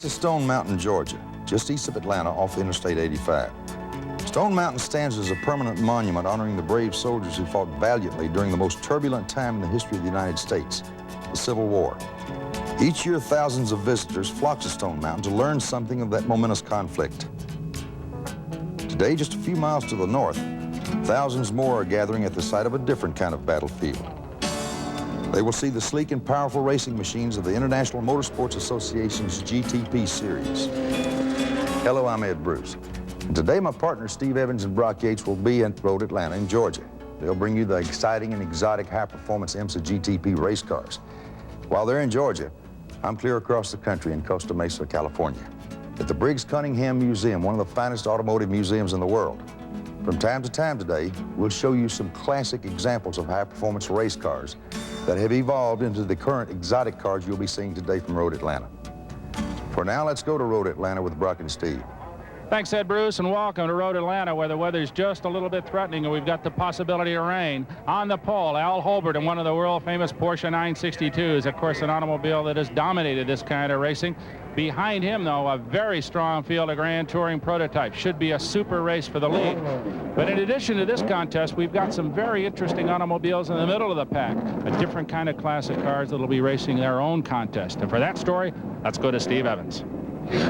To Stone Mountain, Georgia, just east of Atlanta off Interstate 85. Stone Mountain stands as a permanent monument honoring the brave soldiers who fought valiantly during the most turbulent time in the history of the United States, the Civil War. Each year, thousands of visitors flock to Stone Mountain to learn something of that momentous conflict. Today, just a few miles to the north, thousands more are gathering at the site of a different kind of battlefield. They will see the sleek and powerful racing machines of the International Motorsports Association's GTP series. Hello, I'm Ed Bruce. And today, my partners Steve Evans and Brock Yates will be at Road Atlanta in Georgia. They'll bring you the exciting and exotic high-performance IMSA GTP race cars. While they're in Georgia, I'm clear across the country in Costa Mesa, California, at the Briggs Cunningham Museum, one of the finest automotive museums in the world. From time to time today, we'll show you some classic examples of high-performance race cars that have evolved into the current exotic cars you'll be seeing today from Road Atlanta. For now, let's go to Road Atlanta with Brock and Steve. Thanks, Ed Bruce, and welcome to Road Atlanta, where the weather's just a little bit threatening, and we've got the possibility of rain. On the pole, Al Holbert in one of the world-famous Porsche 962s, of course, an automobile that has dominated this kind of racing. Behind him, though, a very strong field of Grand Touring prototypes. Should be a super race for the league. But in addition to this contest, we've got some very interesting automobiles in the middle of the pack, a different kind of class of cars that will be racing their own contest. And for that story, let's go to Steve Evans.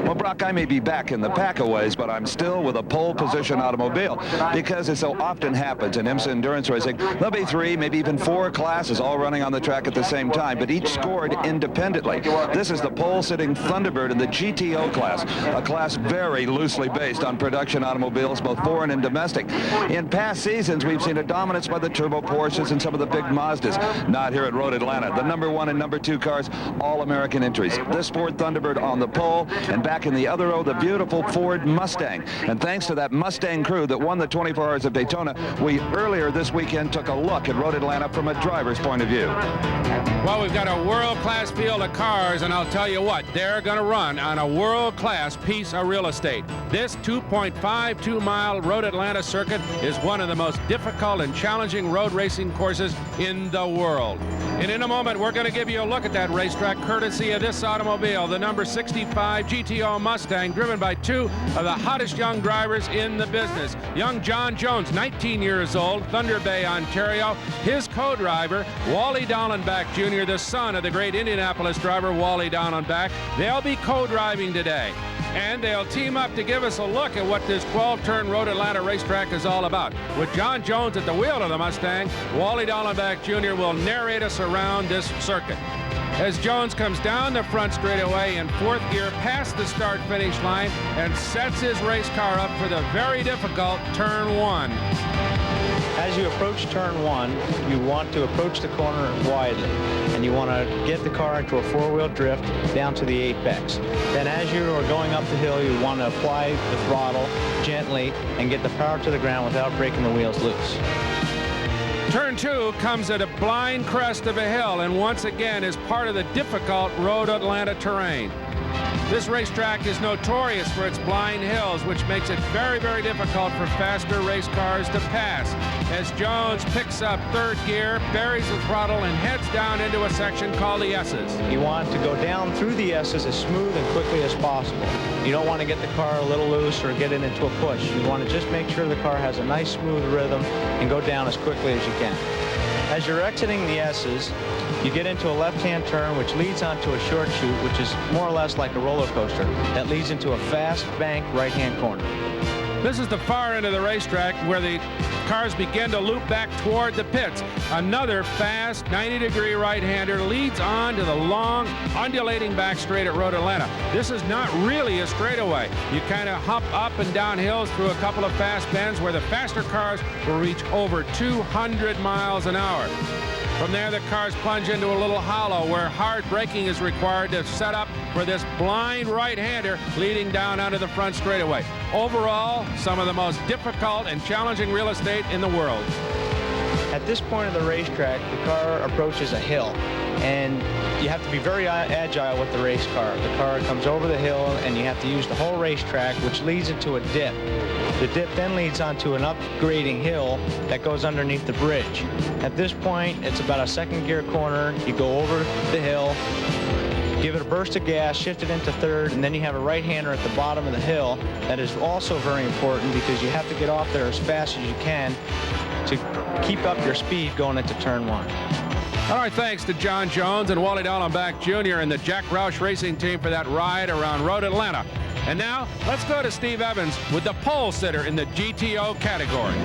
Well, Brock, I may be back in the pack a ways, but I'm still with a pole position automobile because it so often happens in IMSA endurance racing. There'll be 3, maybe even 4 classes all running on the track at the same time, but each scored independently. This is the pole-sitting Thunderbird in the GTO class, a class very loosely based on production automobiles, both foreign and domestic. In past seasons, we've seen a dominance by the turbo Porsches and some of the big Mazdas. Not here at Road Atlanta. The number 1 and number 2 cars, all American entries. This Ford Thunderbird on the pole, and back in the other row, the beautiful Ford Mustang. And thanks to that Mustang crew that won the 24 Hours of Daytona, we earlier this weekend took a look at Road Atlanta from a driver's point of view. Well, we've got a world-class field of cars, and I'll tell you what, they're going to run on a world-class piece of real estate. This 2.52-mile Road Atlanta circuit is one of the most difficult and challenging road racing courses in the world. And in a moment, we're going to give you a look at that racetrack courtesy of this automobile, the number 65 GTO Mustang, driven by 2 of the hottest young drivers in the business. Young John Jones, 19 years old, Thunder Bay, Ontario. His co-driver, Wally Dallenbach Jr., the son of the great Indianapolis driver Wally Dallenbach. They'll be co-driving today. And they'll team up to give us a look at what this 12-turn Road Atlanta racetrack is all about. With John Jones at the wheel of the Mustang, Wally Dallenbach Jr. will narrate us around this circuit. As Jones comes down the front straightaway in 4th gear past the start-finish line and sets his race car up for the very difficult turn 1. As you approach turn 1, you want to approach the corner widely, and you want to get the car into a 4-wheel drift down to the apex. Then as you are going up the hill, you want to apply the throttle gently and get the power to the ground without breaking the wheels loose. Turn 2 comes at a blind crest of a hill, and once again is part of the difficult Road Atlanta terrain. This racetrack is notorious for its blind hills, which makes it very, very difficult for faster race cars to pass. As Jones picks up 3rd gear, buries the throttle, and heads down into a section called the S's. You want to go down through the S's as smooth and quickly as possible. You don't want to get the car a little loose or get it into a push. You want to just make sure the car has a nice smooth rhythm and go down as quickly as you can. As you're exiting the S's, you get into a left-hand turn, which leads onto a short chute, which is more or less like a roller coaster, that leads into a fast bank right-hand corner. This is the far end of the racetrack where the cars begin to loop back toward the pits. Another fast 90-degree right-hander leads on to the long, undulating back straight at Road Atlanta. This is not really a straightaway. You kind of hop up and down hills through a couple of fast bends where the faster cars will reach over 200 miles an hour. From there, the cars plunge into a little hollow where hard braking is required to set up for this blind right-hander leading down onto the front straightaway. Overall, some of the most difficult and challenging real estate in the world. At this point of the racetrack, the car approaches a hill, and you have to be very agile with the race car. The car comes over the hill, and you have to use the whole racetrack, which leads into a dip. The dip then leads onto an upgrading hill that goes underneath the bridge. At this point, it's about a 2nd gear corner. You go over the hill, Give it a burst of gas, shift it into third, and then you have a right-hander at the bottom of the hill. That is also very important because you have to get off there as fast as you can to keep up your speed going into turn one. All right, thanks to John Jones and Wally Dallenbach Jr. and the Jack Roush Racing Team for that ride around Road Atlanta. And now, let's go to Steve Evans with the pole sitter in the GTO category.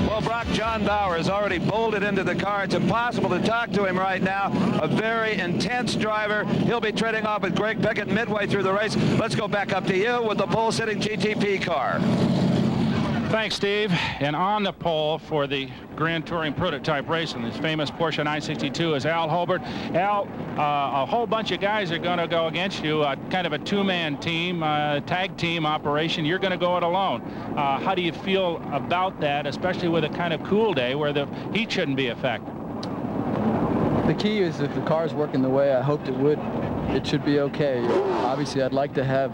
Well, Brock, John Bauer has already bolted into the car. It's impossible to talk to him right now. A very intense driver. He'll be treading off with Greg Pickett midway through the race. Let's go back up to you with the pole-sitting GTP car. Thanks, Steve. And on the pole for the Grand Touring prototype race in this famous Porsche 962 is Al Holbert. Al, a whole bunch of guys are going to go against you, kind of a two-man team, tag team operation. You're going to go it alone. How do you feel about that, especially with a kind of cool day where the heat shouldn't be affected? The key is if the car's working the way I hoped it would, it should be okay. Obviously, I'd like to have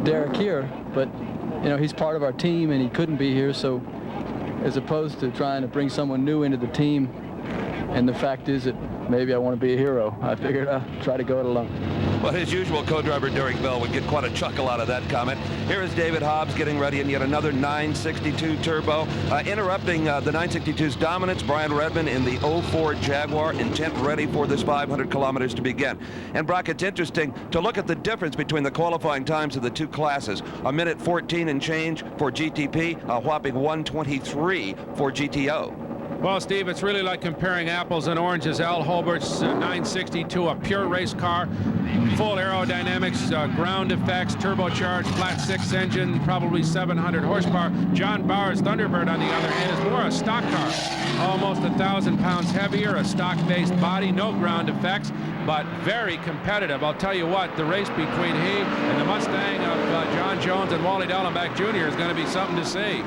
Derek here, but you know, he's part of our team and he couldn't be here, so as opposed to trying to bring someone new into the team, and the fact is that maybe I want to be a hero, I figured I'll try to go it alone. Well, his usual co-driver Derek Bell would get quite a chuckle out of that comment. Here is David Hobbs getting ready in yet another 962 turbo. Interrupting the 962's dominance, Brian Redman in the 04 Jaguar, intent ready for this 500 kilometers to begin. And Brock, it's interesting to look at the difference between the qualifying times of the two classes. A minute 14 and change for GTP, a whopping 1:23 for GTO. Well, Steve, it's really like comparing apples and oranges. Al Holbert's 962, a pure race car, full aerodynamics, ground effects, turbocharged, flat six engine, probably 700 horsepower. John Bauer's Thunderbird, on the other hand, is more a stock car, almost 1,000 pounds heavier, a stock-based body, no ground effects, but very competitive. I'll tell you what, the race between he and the Mustang of John Jones and Wally Dallenbach Jr. is going to be something to see.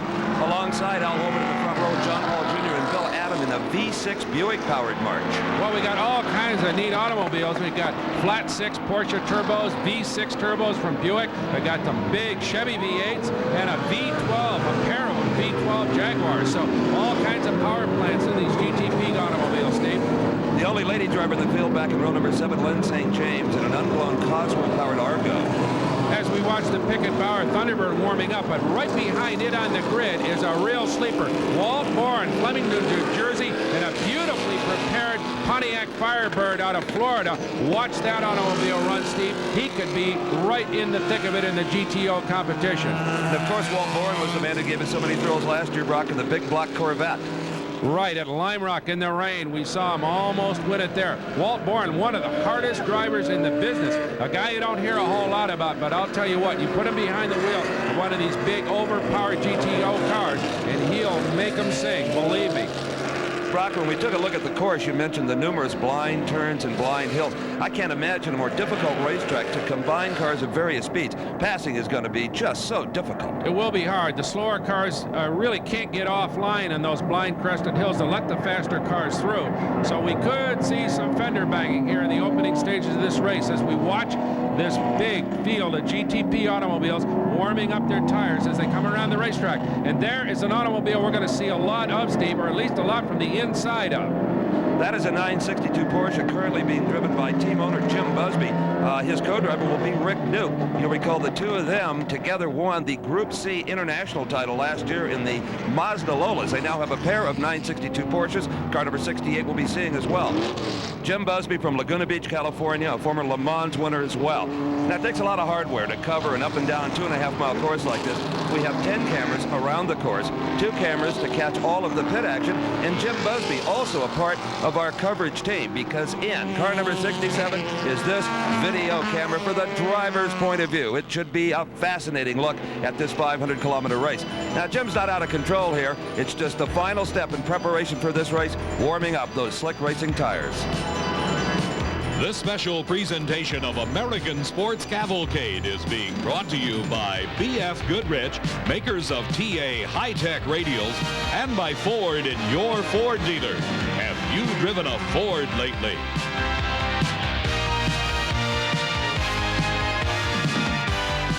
Alongside Al Holbert in the front row, John Paul Jr. and Bill Adam in the V6 Buick-powered March. Well, we got all kinds of neat automobiles. We got flat six Porsche turbos, V6 turbos from Buick. We got the big Chevy V8s and a V12, a pair of them, V12 Jaguars. So all kinds of power plants in these GTP automobiles, Steve. The only lady driver in the field back in row number 7, Lynn St. James, in an unblown Cosworth-powered Argo. As we watch the Pickett Bauer Thunderbird warming up, but right behind it on the grid is a real sleeper. Walt Bourne, Flemington, New Jersey, and a beautifully prepared Pontiac Firebird out of Florida. Watch that automobile run, Steve. He could be right in the thick of it in the GTO competition. And of course, Walt Bourne was the man who gave us so many thrills last year, Brock, in the big block Corvette. Right at Lime Rock in the rain, we saw him almost win it there. Walt Bourne, one of the hardest drivers in the business, a guy you don't hear a whole lot about, but I'll tell you what, you put him behind the wheel of one of these big overpowered GTO cars and he'll make them sing, believe me. Brock, when we took a look at the course, you mentioned the numerous blind turns and blind hills. I can't imagine a more difficult racetrack to combine cars of various speeds. Passing is going to be just so difficult. It will be hard. The slower cars really can't get offline in those blind crested hills to let the faster cars through. So we could see some fender banging here in the opening stages of this race as we watch this big field of GTP automobiles warming up their tires as they come around the racetrack. And there is an automobile we're going to see a lot of, Steve, or at least a lot from the inside of. That is a 962 Porsche currently being driven by team owner Jim Busby. His co-driver will be Rick Newt. You'll recall the two of them together won the Group C International title last year in the Mazda Lolas. They now have a pair of 962 Porsches. Car number 68 will be seeing as well. Jim Busby from Laguna Beach, California, a former Le Mans winner as well. Now, it takes a lot of hardware to cover an up and down 2.5-mile course like this. We have 10 cameras around the course, 2 cameras to catch all of the pit action, and Jim Busby also a part of our coverage team, because in car number 67 is this video camera for the driver's point of view. It should be a fascinating look at this 500-kilometer race. Now, Jim's not out of control here. It's just the final step in preparation for this race, warming up those slick racing tires. This special presentation of American Sports Cavalcade is being brought to you by B.F. Goodrich, makers of TA high-tech radials, and by Ford in your Ford dealer. Have you driven a Ford lately?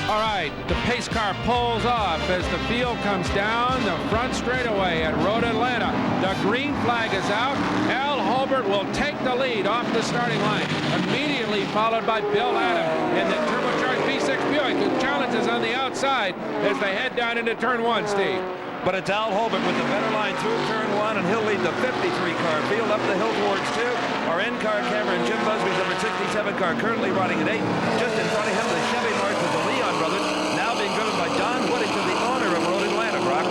All right, the pace car pulls off as the field comes down the front straightaway at Road Atlanta. The green flag is out. Al Holbert will take the lead off the starting line, immediately followed by Bill Adam in the turbocharged V6 Buick, who challenges on the outside as they head down into turn 1, Steve. But it's Al Holbert with the better line through turn 1, and he'll lead the 53-car field up the hill towards 2. Our in-car camera and Jim Busby's number 67 car currently riding at 8. Just in front of him, the Chevy March with the Leon brothers, now being driven by Don Whittington, the owner of Road Atlanta, Brock.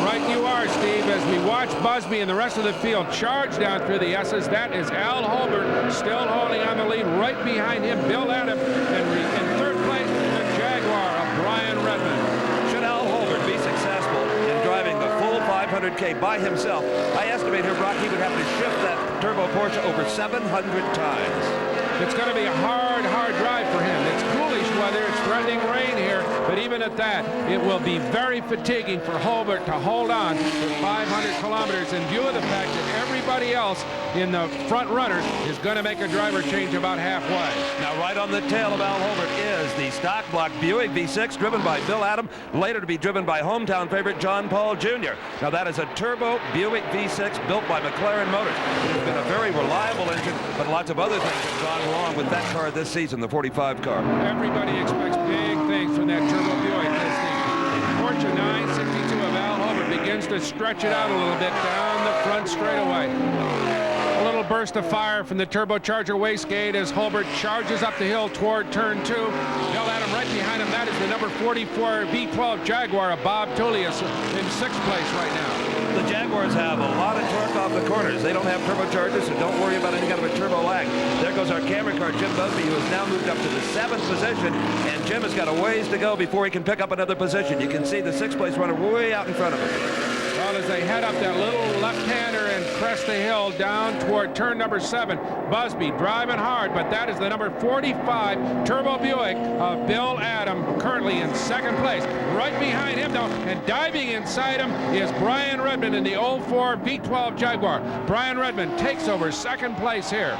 Right you are, Steve, as we watch Busby and the rest of the field charge down through the S's. That is Al Holbert still holding on the lead. Right behind him, Bill Adam, and in third place, the Jaguar of Brian Redmond. Should Al Holbert be successful in driving the full 500K by himself, I estimate here, Brock, he would have to shift that turbo Porsche over 700 times. It's going to be a hard drive for him. It's coolish weather. It's threatening rain here. But even at that, it will be very fatiguing for Holbert to hold on for 500 kilometers in view of the fact that everybody else in the front runners is going to make a driver change about halfway. Now, right on the tail of Al Holbert is the stock block Buick V6 driven by Bill Adam, later to be driven by hometown favorite John Paul Jr. Now, that is a turbo Buick V6 built by McLaren Motors. It has been a very reliable engine, but lots of other things have gone wrong with that car this season, the 45 car. Everybody expects big things from that turbo Buick as the Porsche 962 of Al Holbert begins to stretch it out a little bit down the front straightaway. A little burst of fire from the turbocharger wastegate as Holbert charges up the hill toward turn 2. Bill Adam right behind him. That is the number 44 V12 Jaguar of Bob Tullius in 6th place right now. The Jaguars have a lot of torque off the corners. They don't have turbochargers, so don't worry about any kind of a turbo lag. There goes our camera car, Jim Busby, who has now moved up to the 7th position, and Jim has got a ways to go before he can pick up another position. You can see the 6th place runner way out in front of him. Well, as they head up that little left-hander and crest the hill down toward turn number 7, Busby driving hard, but that is the number 45 Turbo Buick of Bill Adam, currently in 2nd place. Right behind him, though, and diving inside him is Brian Redmond in the 04 V12 Jaguar. Brian Redmond takes over 2nd place here.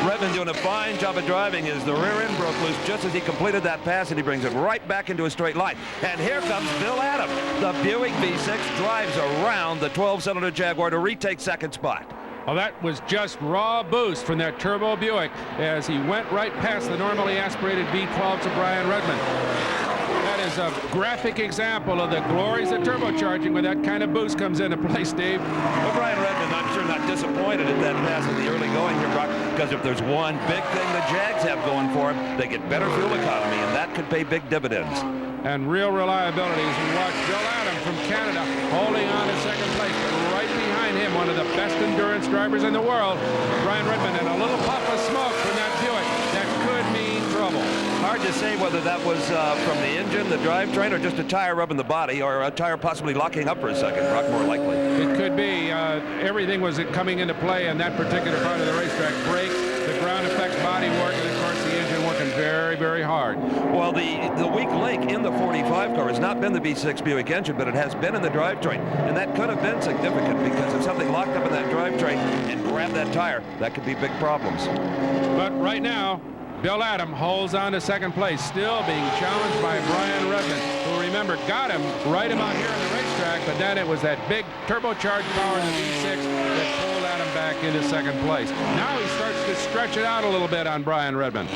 Redmond doing a fine job of driving as the rear end broke loose just as he completed that pass, and he brings it right back into a straight line. And here comes Bill Adam. The Buick V6 drives around the 12-cylinder Jaguar to retake 2nd spot. Well, that was just raw boost from that Turbo Buick as he went right past the normally aspirated V12s of Brian Redmond. That is a graphic example of the glories of turbocharging when that kind of boost comes into play, Steve. Well, Brian Redmond, I'm sure not disappointed at that pass in the early going here, Brock, because if there's one big thing the Jags have going for them, they get better fuel economy, and that could pay big dividends. And real reliability as we watch Bill Adam from Canada holding on to 2nd place, but right behind him, one of the best endurance drivers in the world, Brian Redmond, and a little puff of smoke from that Buick that could mean trouble. Hard to say whether that was from the engine, the drivetrain, or just a tire rubbing the body, or a tire possibly locking up for a second, Brock, more likely. It could be. Everything was coming into play in that particular part of the racetrack. Brakes, the ground effects, body work, and of course the engine working very, very hard. Well, the weak link in the 45 car has not been the V6 Buick engine, but it has been in the drivetrain. And that could have been significant because if something locked up in that drivetrain and grabbed that tire, that could be big problems. But right now, Bill Adam holds on to 2nd place, still being challenged by Brian Redmond, who, remember, got him right about here on the racetrack, but then it was that big turbocharged power in the V6 that pulled Adam back into 2nd place. Now he starts to stretch it out a little bit on Brian Redmond.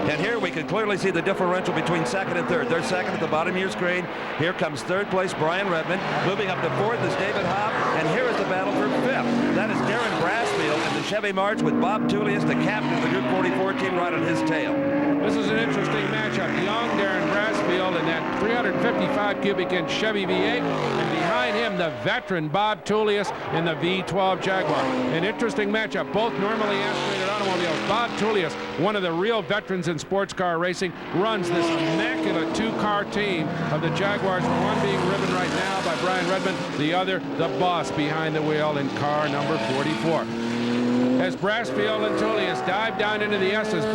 And here we can clearly see the differential between 2nd and 3rd. They're 2nd at the bottom of your screen. Here comes 3rd place Brian Redmond. Moving up to 4th is David Hobb, and here is the battle for 5th. That is Darren Brassfield and the Chevy March with Bob Tullius, the captain of the Group 44 team, right on his tail. This is an interesting matchup. Young Darren Brassfield in that 355 cubic inch Chevy V8, and behind him the veteran Bob Tullius in the V12 Jaguar. An interesting matchup, both normally aspirated automobiles. Bob Tullius, one of the real veterans in sports car racing, runs this immaculate 2-car team of the Jaguars, one being driven right now by Brian Redmond, the other the boss behind the wheel in car number 44. As Brassfield and Tullius dive down into the S's,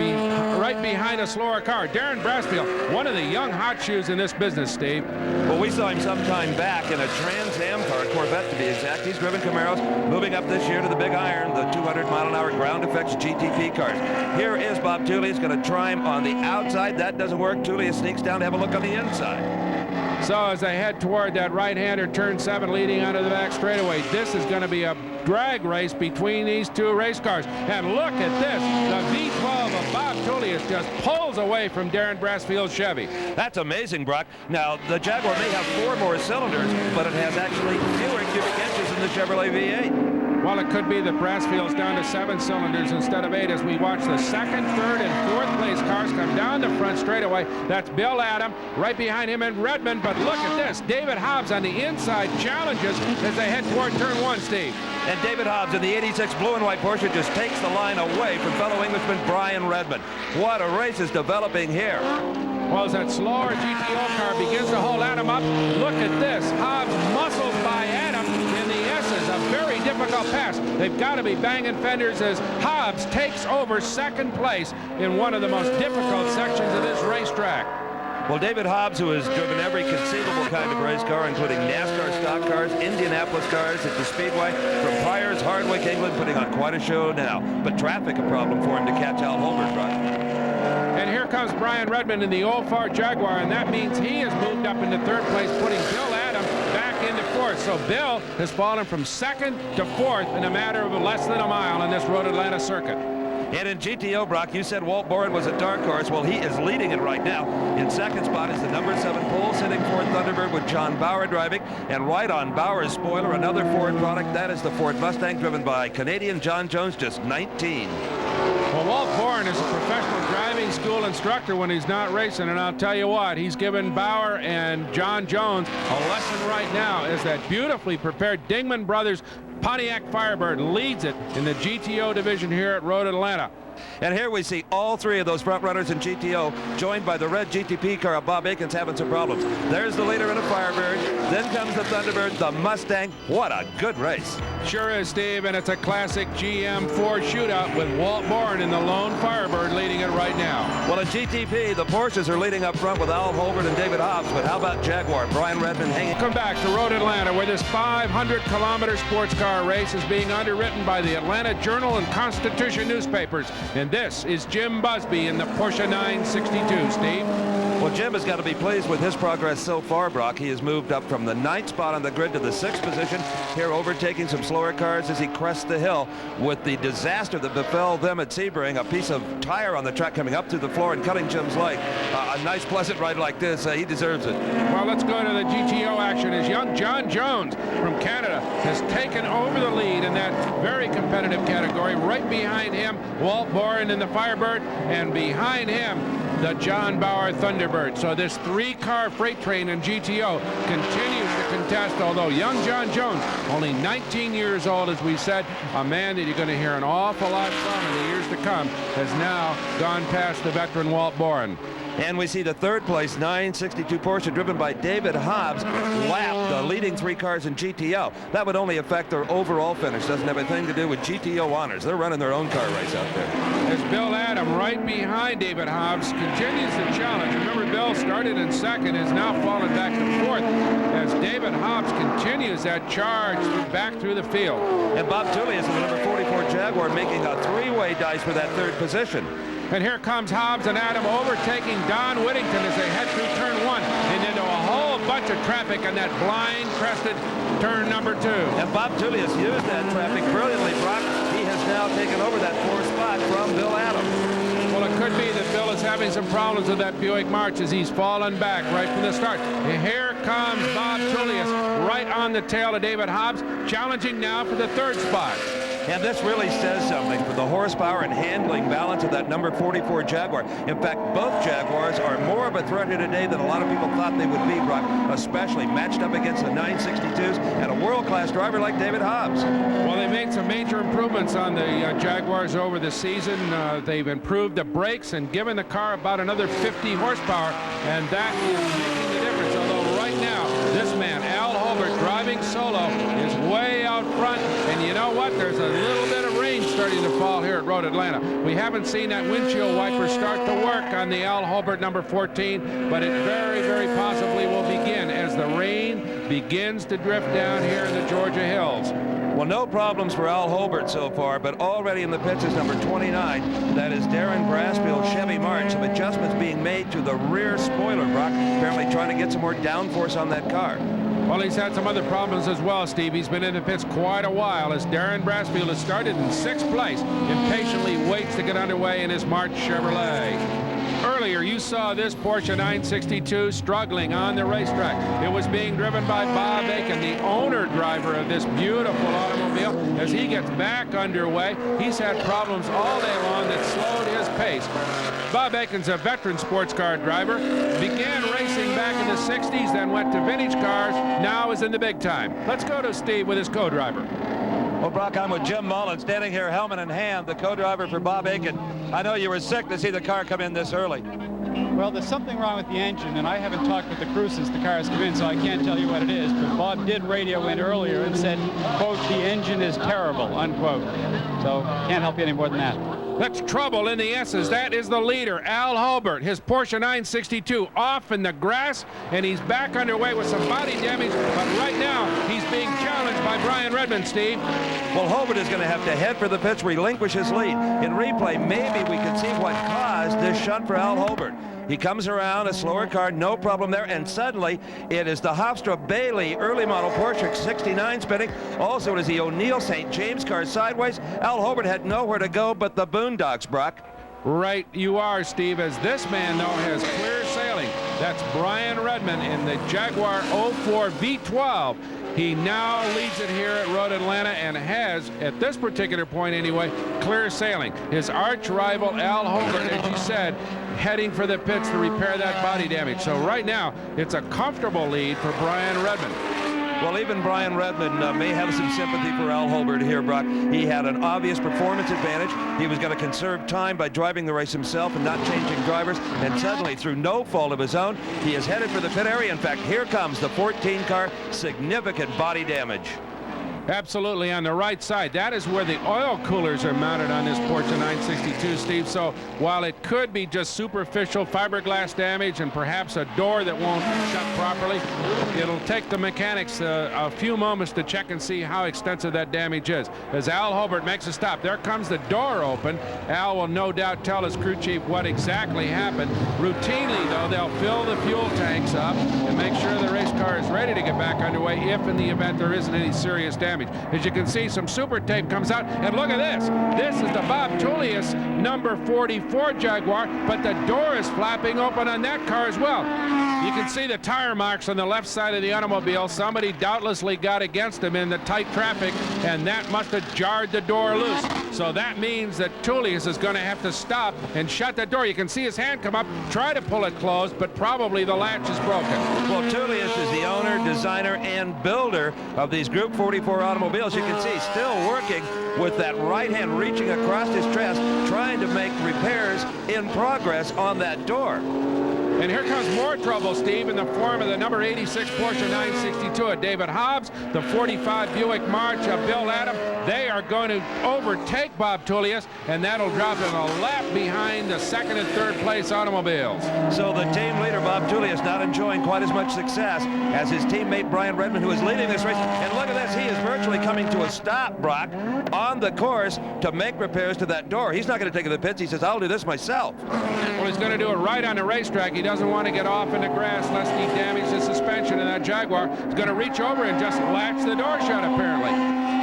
right behind a slower car. Darren Brassfield, one of the young hot shoes in this business, Steve. Well, we saw him sometime back in a Trans Am car, Corvette to be exact. He's driven Camaros, moving up this year to the Big Iron, the 200-mile-an-hour ground effects GTP cars. Here is Bob Tullius going to try him on the outside. That doesn't work. Tullius sneaks down to have a look on the inside. So as they head toward that right-hander, turn 7, leading onto the back straightaway, this is going to be a drag race between these two race cars. And look at this. The V12 of Bob Tullius just pulls away from Darren Brassfield's Chevy. That's amazing, Brock. Now, the Jaguar may have 4 more cylinders, but it has actually fewer cubic inches than the Chevrolet V8. Well, it could be that Brassfield's down to 7 cylinders instead of 8 as we watch the 2nd, 3rd, and 4th place cars come down the front straightaway. That's Bill Adam, right behind him in Redmond. But look at this. David Hobbs on the inside challenges as they head toward turn 1, Steve. And David Hobbs in the 86 blue and white Porsche just takes the line away from fellow Englishman Brian Redmond. What a race is developing here. Well, as that slower GTO car begins to hold Adam up, look at this. Hobbs muscles by Adam in the S's, a very difficult pass. They've got to be banging fenders as Hobbs takes over 2nd place in one of the most difficult sections of this racetrack. Well, David Hobbs, who has driven every conceivable kind of race car, including NASCAR stock cars, Indianapolis cars at the Speedway, from Pryor's, Hardwick, England, putting on quite a show now. But traffic a problem for him to catch Al Holbert, right? And here comes Brian Redmond in the old Ford Jaguar, and that means he has moved up into 3rd place, putting Bill Adam back into 4th. So Bill has fallen from 2nd to 4th in a matter of less than a mile in this Road Atlanta circuit. And in GTO, Brock, you said Walt Boren was a dark horse. Well, he is leading it right now. In 2nd spot is the number 7 pole sitting Ford Thunderbird with John Bauer driving. And right on Bauer's spoiler, another Ford product. That is the Ford Mustang driven by Canadian John Jones, just 19. Well, Walt Boren is a professional driving school instructor when he's not racing, and I'll tell you what, he's given Bauer and John Jones a lesson right now as that beautifully prepared Dingman Brothers Pontiac Firebird leads it in the GTO division here at Road Atlanta. And here we see all 3 of those front runners in GTO, joined by the red GTP car of Bob Aikens having some problems. There's the leader in a Firebird. Then comes the Thunderbird, the Mustang. What a good race. Sure is, Steve, and it's a classic GM Ford shootout with Walt Boren in the lone Firebird leading it right now. Well, in GTP, the Porsches are leading up front with Al Holbert and David Hobbs, but how about Jaguar? Brian Redmond hanging. Come back to Road Atlanta, where this 500-kilometer sports car race is being underwritten by the Atlanta Journal and Constitution newspapers. And this is Jim Busby in the Porsche 962, Steve. Well, Jim has got to be pleased with his progress so far, Brock. He has moved up from the 9th spot on the grid to the 6th position, here overtaking some slower cars as he crests the hill with the disaster that befell them at Sebring, a piece of tire on the track coming up through the floor and cutting Jim's leg. A nice, pleasant ride like this, he deserves it. Well, let's go to the GTO action as young John Jones from Canada has taken over the lead in that very competitive category. Right behind him, Walt Boren in the Firebird, and behind him, the John Bauer Thunderbird. So this 3-car freight train in GTO continues to contest, although young John Jones, only 19 years old, as we said, a man that you're going to hear an awful lot from in the years to come, has now gone past the veteran Walt Boren. And we see the 3rd place 962 Porsche driven by David Hobbs lap the leading 3 cars in GTO. That would only affect their overall finish. Doesn't have anything to do with GTO honors. They're running their own car race out there. As Bill Adam, right behind David Hobbs, continues the challenge. Remember, Bill started in 2nd, is now fallen back to 4th as David Hobbs continues that charge back through the field. And Bob Tullius in the number 44 Jaguar making a 3-way dice for that 3rd position. And here comes Hobbs and Adam overtaking Don Whittington as they head through turn 1 and into a whole bunch of traffic on that blind crested turn number 2. And Bob Tullius used that traffic brilliantly, Brock. He has now taken over that 4th spot from Bill Adam. Well, it could be that Bill is having some problems with that Buick March as he's fallen back right from the start. And here comes Bob Tullius right on the tail of David Hobbs, challenging now for the 3rd spot. And this really says something for the horsepower and handling balance of that number 44 Jaguar. In fact, both Jaguars are more of a threat here today than a lot of people thought they would be, Brock, especially matched up against the 962s and a world-class driver like David Hobbs. Well, they made some major improvements on the Jaguars over the season. They've improved the brakes and given the car about another 50 horsepower, and that is making the difference. Although right now, this man, Al Holbert, driving solo, is way out front. And you know what? There's a little bit of rain starting to fall here at Road Atlanta. We haven't seen that windshield wiper start to work on the Al Holbert number 14, but it very, very possibly will begin as the rain begins to drift down here in the Georgia hills. Well, no problems for Al Holbert so far, but already in the pits is number 29. That is Darren Brassfield's Chevy March. Some adjustments being made to the rear spoiler, Brock. Apparently trying to get some more downforce on that car. Well, he's had some other problems as well, Steve. He's been in the pits quite a while as Darren Brassfield has started in 6th place, impatiently waits to get underway in his March Chevrolet. Earlier, you saw this Porsche 962 struggling on the racetrack. It was being driven by Bob Aiken, the owner-driver of this beautiful automobile. As he gets back underway, he's had problems all day long that slowed his pace. Bob Aiken's a veteran sports car driver, began racing back in the 60s, then went to vintage cars, now is in the big time. Let's go to Steve with his co-driver. Well, Brock, I'm with Jim Mullen, standing here helmet in hand, the co-driver for Bob Aiken. I know you were sick to see the car come in this early. Well, there's something wrong with the engine, and I haven't talked with the crew since the car has come in, so I can't tell you what it is. But Bob did radio in earlier and said, quote, the engine is terrible, unquote. So can't help you any more than that. That's trouble in the S's. That is the leader, Al Holbert. His Porsche 962 off in the grass, and he's back underway with some body damage. But right now, he's being challenged by Brian Redmond, Steve. Well, Holbert is going to have to head for the pits, relinquish his lead. In replay, maybe we can see what caused this shunt for Al Holbert. He comes around, a slower car, no problem there, and suddenly it is the Hofstra Bailey early model Porsche 69 spinning. Also, it is the O'Neill St. James car sideways. Al Holbert had nowhere to go but the boondocks, Brock. Right you are, Steve, as this man, though, has clear sailing. That's Brian Redmond in the Jaguar 04 V12. He now leads it here at Road Atlanta and has, at this particular point anyway, clear sailing. His arch rival, Al Holbert, as you said, heading for the pits to repair that body damage. So right now, it's a comfortable lead for Brian Redmond. Well, even Brian Redmond may have some sympathy for Al Holbert here, Brock. He had an obvious performance advantage. He was going to conserve time by driving the race himself and not changing drivers. And suddenly, through no fault of his own, he is headed for the pit area. In fact, here comes the 14 car, significant body damage. Absolutely, on the right side. That is where the oil coolers are mounted on this Porsche 962, Steve. So while it could be just superficial fiberglass damage and perhaps a door that won't shut properly, it'll take the mechanics a few moments to check and see how extensive that damage is. As Al Holbert makes a stop, there comes the door open. Al will no doubt tell his crew chief what exactly happened. Routinely, though, they'll fill the fuel tanks up and make sure the race car is ready to get back underway if in the event there isn't any serious damage. As you can see, some super tape comes out, and look at this. This is the Bob Tullius number 44 Jaguar, but the door is flapping open on that car as well. You can see the tire marks on the left side of the automobile. Somebody doubtlessly got against him in the tight traffic, and that must have jarred the door loose. So that means that Tullius is going to have to stop and shut that door. You can see his hand come up, try to pull it closed, but probably the latch is broken. Well, Tullius is the owner, designer, and builder of these Group 44 automobiles. You can see still working with that right hand reaching across his chest, trying to make repairs in progress on that door. And here comes more trouble, Steve, in the form of the number 86 Porsche 962 of David Hobbs, the 45 Buick March of Bill Adam. They are going to overtake Bob Tullius, and that'll drop him a lap behind the second and third place automobiles. So the team leader, Bob Tullius, not enjoying quite as much success as his teammate Brian Redmond, who is leading this race. And look at this, he is virtually coming to a stop, Brock, on the course to make repairs to that door. He's not going to take it to the pits. He says, I'll do this myself. Well, he's going to do it right on the racetrack. He doesn't want to get off in the grass lest he damage the suspension in that Jaguar. He's going to reach over and just latch the door shut, apparently.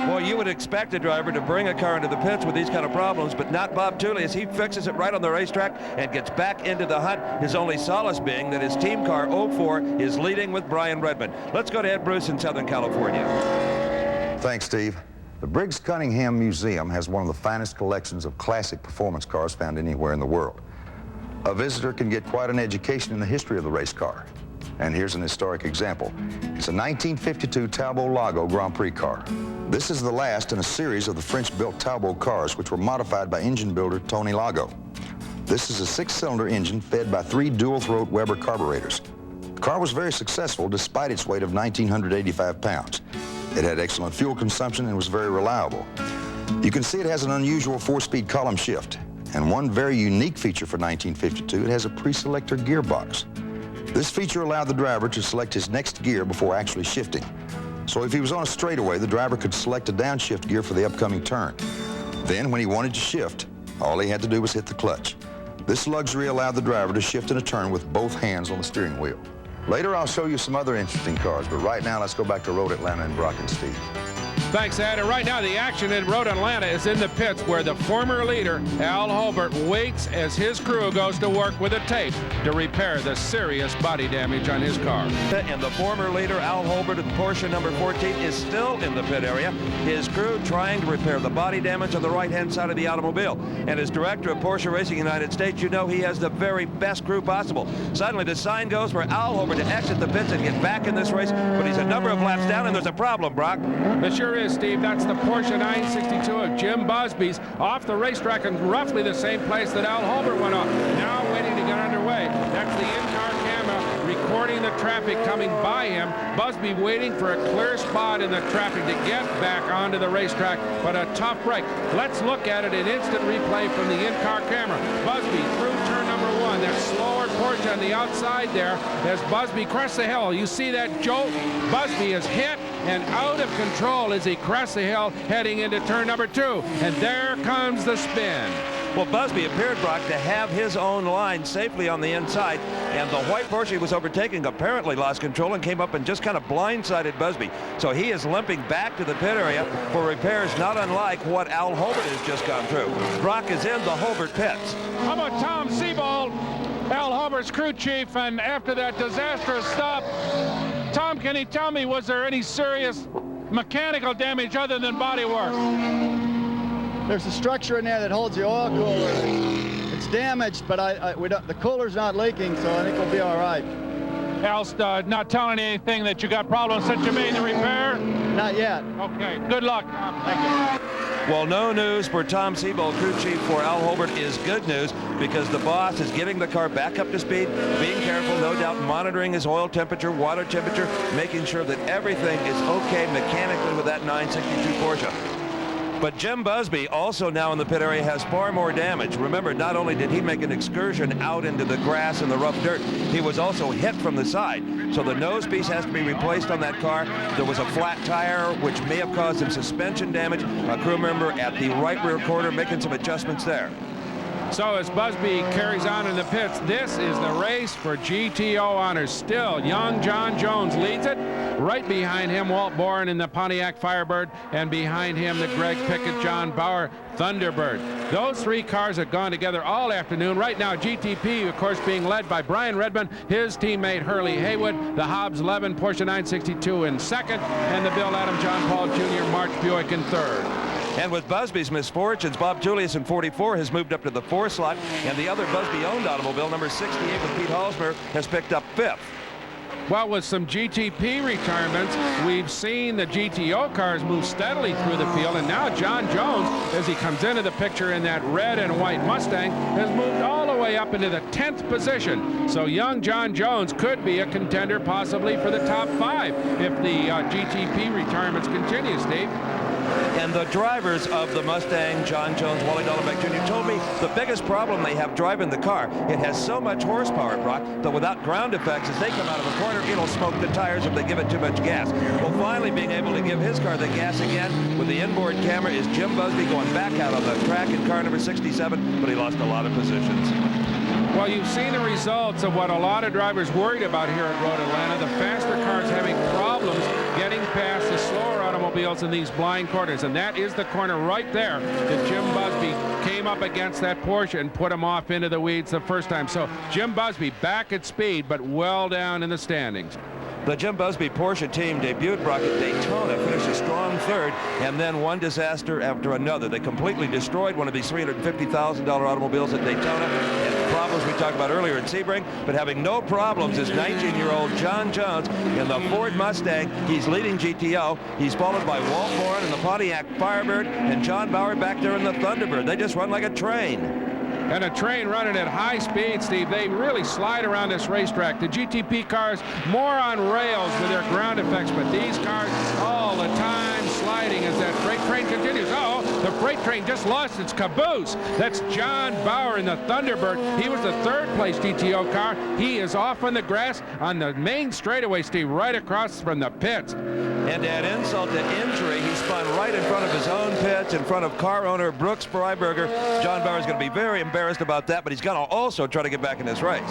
Well, you would expect a driver to bring a car into the pits with these kind of problems, but not Bob Tullius. He fixes it right on the racetrack and gets back into the hunt. His only solace being that his team car 04 is leading with Brian Redmond. Let's go to Ed Bruce in Southern California. Thanks, Steve. The Briggs Cunningham Museum has one of the finest collections of classic performance cars found anywhere in the world. A visitor can get quite an education in the history of the race car. And here's an historic example. It's a 1952 Talbot Lago Grand Prix car. This is the last in a series of the French-built Talbot cars, which were modified by engine builder Tony Lago. This is a 6-cylinder engine fed by 3 dual-throat Weber carburetors. The car was very successful despite its weight of 1,985 pounds. It had excellent fuel consumption and was very reliable. You can see it has an unusual 4-speed column shift. And one very unique feature for 1952, it has a pre-selector gearbox. This feature allowed the driver to select his next gear before actually shifting. So if he was on a straightaway, the driver could select a downshift gear for the upcoming turn. Then, when he wanted to shift, all he had to do was hit the clutch. This luxury allowed the driver to shift in a turn with both hands on the steering wheel. Later, I'll show you some other interesting cars, but right now, let's go back to Road Atlanta and Brock and Steve. Thanks, Ed. And right now, the action in Road Atlanta is in the pits where the former leader, Al Holbert, waits as his crew goes to work with a tape to repair the serious body damage on his car. And the former leader, Al Holbert, of Porsche number 14, is still in the pit area. His crew trying to repair the body damage on the right-hand side of the automobile. And as director of Porsche Racing United States, you know he has the very best crew possible. Suddenly, the sign goes for Al Holbert to exit the pits and get back in this race, but he's a number of laps down, and there's a problem, Brock. It sure is, Steve. That's the Porsche 962 of Jim Busby's off the racetrack in roughly the same place that Al Holbert went off. Now waiting to get underway. That's the in-car camera recording the traffic coming by him. Busby waiting for a clear spot in the traffic to get back onto the racetrack, but a tough break. Let's look at it in instant replay from the in-car camera. Busby through turn number 1. That slower Porsche on the outside there as Busby crests the hill. You see that jolt? Busby is hit and out of control as he crests the hill heading into turn number 2. And there comes the spin. Well, Busby appeared, Brock, to have his own line safely on the inside, and the white Porsche he was overtaking apparently lost control and came up and just kind of blindsided Busby. So he is limping back to the pit area for repairs, not unlike what Al Holbert has just gone through. Brock is in the Holbert pits. How about Tom Siebold, Al Holbert's crew chief, and after that disastrous stop, Tom, can you tell me, was there any serious mechanical damage other than body work? There's a structure in there that holds the oil cooler. It's damaged, but the cooler's not leaking, so I think we'll be all right. Al's not telling you anything that you got problems since you made the repair? Not yet. Okay, good luck. Thank you. Well, no news for Tom Siebold, crew chief for Al Holbert, is good news because the boss is getting the car back up to speed, being careful, no doubt monitoring his oil temperature, water temperature, making sure that everything is okay mechanically with that 962 Porsche. But Jim Busby, also now in the pit area, has far more damage. Remember, not only did he make an excursion out into the grass and the rough dirt, he was also hit from the side. So the nose piece has to be replaced on that car. There was a flat tire, which may have caused some suspension damage. A crew member at the right rear quarter making some adjustments there. So as Busby carries on in the pits, this is the race for GTO honors. Still, young John Jones leads it. Right behind him, Walt Bourne in the Pontiac Firebird, and behind him, the Greg Pickett, John Bauer Thunderbird. Those three cars have gone together all afternoon. Right now, GTP, of course, being led by Brian Redmond, his teammate Hurley Haywood, the Hobbs 11 Porsche 962 in second, and the Bill Adam John Paul Jr. March Buick in third. And with Busby's misfortunes, Bob Julius in 44 has moved up to the 4th slot, and the other Busby-owned automobile, number 68 with Pete Halsmer, has picked up 5th. Well, with some GTP retirements, we've seen the GTO cars move steadily through the field, and now John Jones, as he comes into the picture in that red and white Mustang, has moved all the way up into the 10th position. So young John Jones could be a contender possibly for the top 5 if the GTP retirements continue, Steve. And the drivers of the Mustang, John Jones, Wally Dallenbach Jr., told me the biggest problem they have driving the car, it has so much horsepower, Brock, that without ground effects, as they come out of a corner, it'll smoke the tires if they give it too much gas. Well, finally being able to give his car the gas again with the inboard camera is Jim Busby going back out on the track in car number 67, but he lost a lot of positions. Well, you've seen the results of what a lot of drivers worried about here at Road Atlanta. The faster cars having problems getting past the slower automobiles in these blind corners. And that is the corner right there that Jim Busby came up against that Porsche and put him off into the weeds the first time. So Jim Busby back at speed, but well down in the standings. The Jim Busby Porsche team debuted, Brock, at Daytona, finished a strong third, and then one disaster after another. They completely destroyed one of these $350,000 automobiles at Daytona, and problems we talked about earlier at Sebring, but having no problems is 19-year-old John Jones in the Ford Mustang. He's leading GTO. He's followed by Walt Bourne in the Pontiac Firebird, and John Bauer back there in the Thunderbird. They just run like a train. And a train running at high speed, Steve. They really slide around this racetrack. The GTP cars more on rails with their ground effects, but these cars all the time sliding as that freight train continues. Uh-oh, the freight train just lost its caboose. That's John Bauer in the Thunderbird. He was the third-place GTO car. He is off on the grass on the main straightaway, Steve, right across from the pits. And at insult to injury, he spun right in front of his own pits, in front of car owner Brooks Freiberger. John Bauer's going to be very embarrassed about that, but he's going to also try to get back in this race.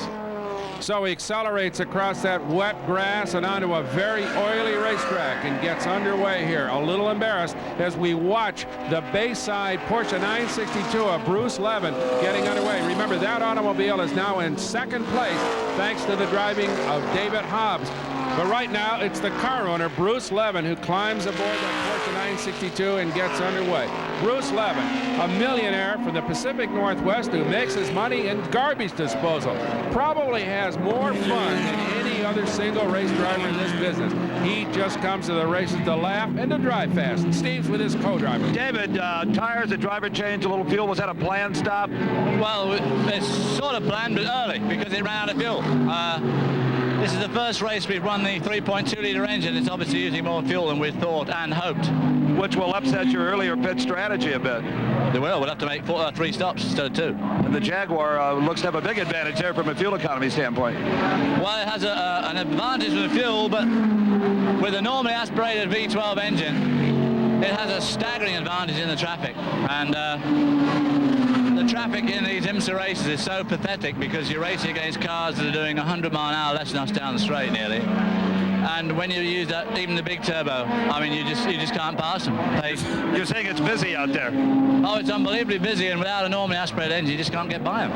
So he accelerates across that wet grass and onto a very oily racetrack and gets underway here. A little embarrassed as we watch the Bayside Porsche 962 of Bruce Levin getting underway. Remember, that automobile is now in second place thanks to the driving of David Hobbs. But right now, it's the car owner, Bruce Levin, who climbs aboard that Porsche 962 and gets underway. Bruce Levin, a millionaire from the Pacific Northwest who makes his money in garbage disposal, probably has more fun than any other single race driver in this business. He just comes to the races to laugh and to drive fast. Steve's with his co-driver. David, tires, the driver changed, a little fuel. Was that a planned stop? Well, it's sort of planned, but early, because it ran out of fuel. This is the first race we've run the 3.2-litre engine. It's obviously using more fuel than we thought and hoped. Which will upset your earlier pit strategy a bit. They will. We'll have to make 3 stops instead of 2. And the Jaguar looks to have a big advantage there from a fuel economy standpoint. Well, it has an advantage with the fuel, but with a normally aspirated V12 engine, it has a staggering advantage in the traffic. And the traffic in these IMSA races is so pathetic because you're racing against cars that are doing 100 mile an hour less than us down the straight nearly. And when you use that, even the big turbo, I mean, you just can't pass them. You're saying it's busy out there. Oh, it's unbelievably busy, and without a normally aspirated engine, you just can't get by them.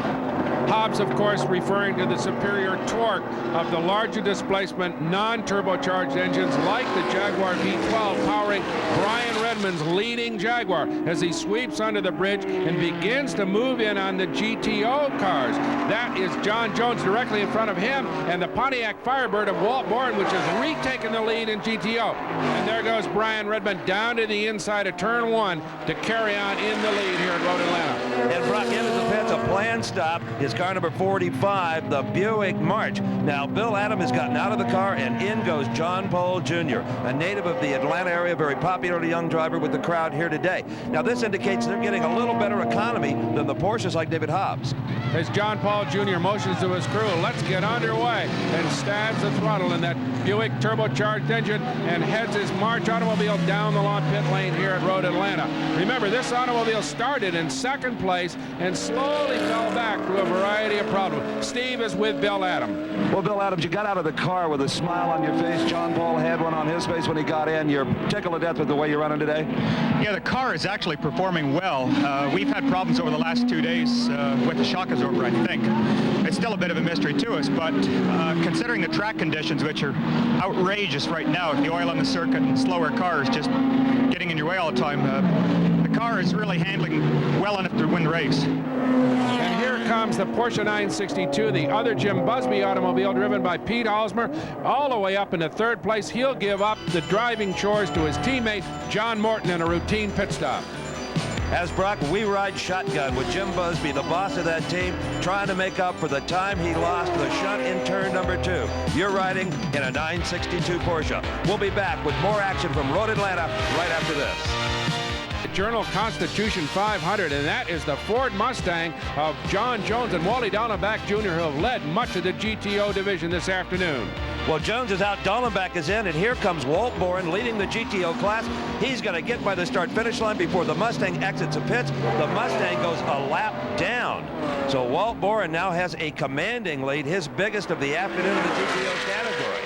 Hobbs, of course, referring to the superior torque of the larger displacement non-turbocharged engines like the Jaguar V12 powering Brian Redman's leading Jaguar as he sweeps under the bridge and begins to move in on the GTO cars. That is John Jones directly in front of him and the Pontiac Firebird of Walt Bourne, which has retaken the lead in GTO. And there goes Brian Redman down to the inside of turn 1 to carry on in the lead here at Road Atlanta. And Brock into the pits, a planned stop is car number 45, the Buick March. Now, Bill Adam has gotten out of the car, and in goes John Paul Jr., a native of the Atlanta area, very popular young driver with the crowd here today. Now, this indicates they're getting a little better economy than the Porsches like David Hobbs. As John Paul Jr. motions to his crew, let's get underway, and stabs the throttle in that Buick turbocharged engine and heads his March automobile down the long pit lane here at Road Atlanta. Remember, this automobile started in second place and slowly fell back through a variety of problems. Steve is with Bill Adam. Well, Bill Adams, you got out of the car with a smile on your face. John Paul had one on his face when he got in. You're tickled to death with the way you're running today? Yeah, the car is actually performing well. We've had problems over the last 2 days with the shock absorber, I think. It's still a bit of a mystery to us, but considering the track conditions, which are outrageous right now, the oil on the circuit and slower cars just getting in your way all the time, the car is really handling well enough to win the race. And here comes the Porsche 962, the other Jim Busby automobile driven by Pete Halsmer, all the way up into third place. He'll give up the driving chores to his teammate John Morton in a routine pit stop. As Brock, we ride shotgun with Jim Busby, the boss of that team, trying to make up for the time he lost the shunt in turn number 2. You're riding in a 962 Porsche. We'll be back with more action from Road Atlanta right after this. Journal Constitution 500, and that is the Ford Mustang of John Jones and Wally Dallenbach Jr., who have led much of the GTO division this afternoon. Well, Jones is out, Dallenbach is in, and here comes Walt Bourne leading the GTO class. He's going to get by the start-finish line before the Mustang exits the pits. The Mustang goes a lap down. So Walt Bourne now has a commanding lead, his biggest of the afternoon in the GTO category.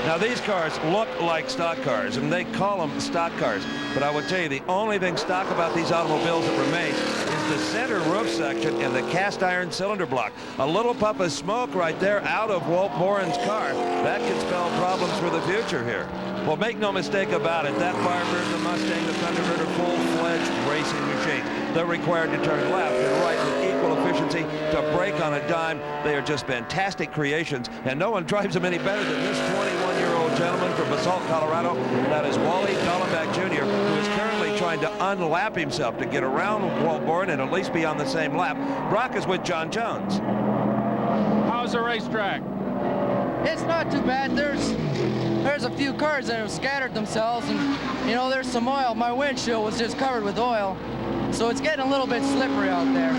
Now, these cars look like stock cars, and they call them stock cars. But I would tell you, the only thing stock about these automobiles that remains is the center roof section and the cast iron cylinder block. A little puff of smoke right there out of Walt Bourne's car. That could spell problems for the future here. Well, make no mistake about it, that Firebird, the Mustang, the Thunderbird are full-fledged racing machines. They're required to turn left and right with equal efficiency to brake on a dime. They are just fantastic creations, and no one drives them any better than this 21-year-old gentleman from Basalt, Colorado. That is Wally Dallenbach Jr., who is currently trying to unlap himself to get around Walt Bourne and at least be on the same lap. Brock is with John Jones. How's the racetrack? It's not too bad. There's a few cars that have scattered themselves, and you know, there's some oil. My windshield was just covered with oil, so it's getting a little bit slippery out there.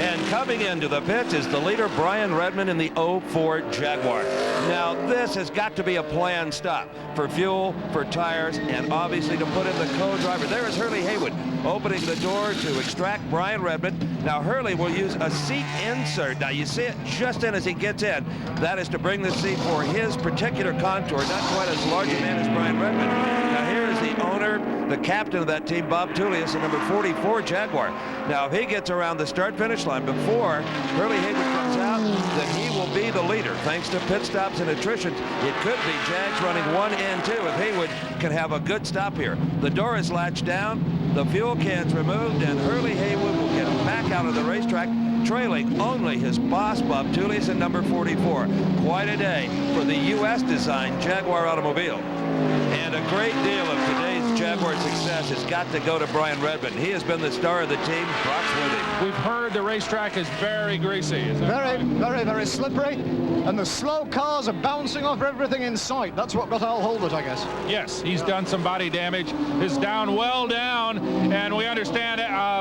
And coming into the pits is the leader, Brian Redmond, in the 04 Jaguar. Now, this has got to be a planned stop for fuel, for tires, and obviously to put in the co-driver. There is Hurley Haywood opening the door to extract Brian Redmond. Now, Hurley will use a seat insert. Now, you see it just in as he gets in. That is to bring the seat for his particular contour, not quite as large a man as Brian Redmond. Now, here is the owner, the captain of that team, Bob Tullius, in number 44 Jaguar. Now, if he gets around the start-finish line before Hurley Haywood comes out, then he will be the leader. Thanks to pit stops and attrition, it could be Jags running 1 and 2 if Haywood can have a good stop here. The door is latched down, the fuel can's removed, and Hurley Haywood will get back out of the racetrack, trailing only his boss, Bob Tullius, in number 44. Quite a day for the U.S.-designed Jaguar automobile. And a great deal of today's Jaguar success has got to go to Brian Redmond. He has been the star of the team. Brock's with him. We've heard the racetrack is very greasy. Is that very, very slippery. And the slow cars are bouncing off everything in sight. That's what got Al Holbert, I guess. Yes, he's done some body damage. Is down, well down. And we understand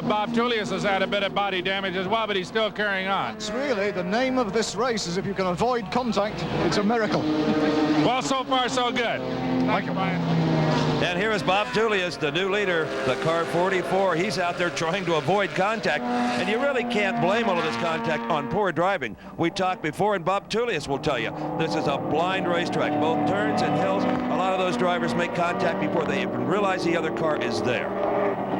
Bob Tullius has had a bit of body damage as well, but he's still carrying on. It's really the name of this race is if you can avoid contact, it's a miracle. Well, so far, so good. Thank you, Brian. And here is Bob Tullius, the new leader, the car 44. He's out there trying to avoid contact, and you really can't blame all of this contact on poor driving. We talked before, and Bob Tullius will tell you, this is a blind racetrack. Both turns and hills, a lot of those drivers make contact before they even realize the other car is there.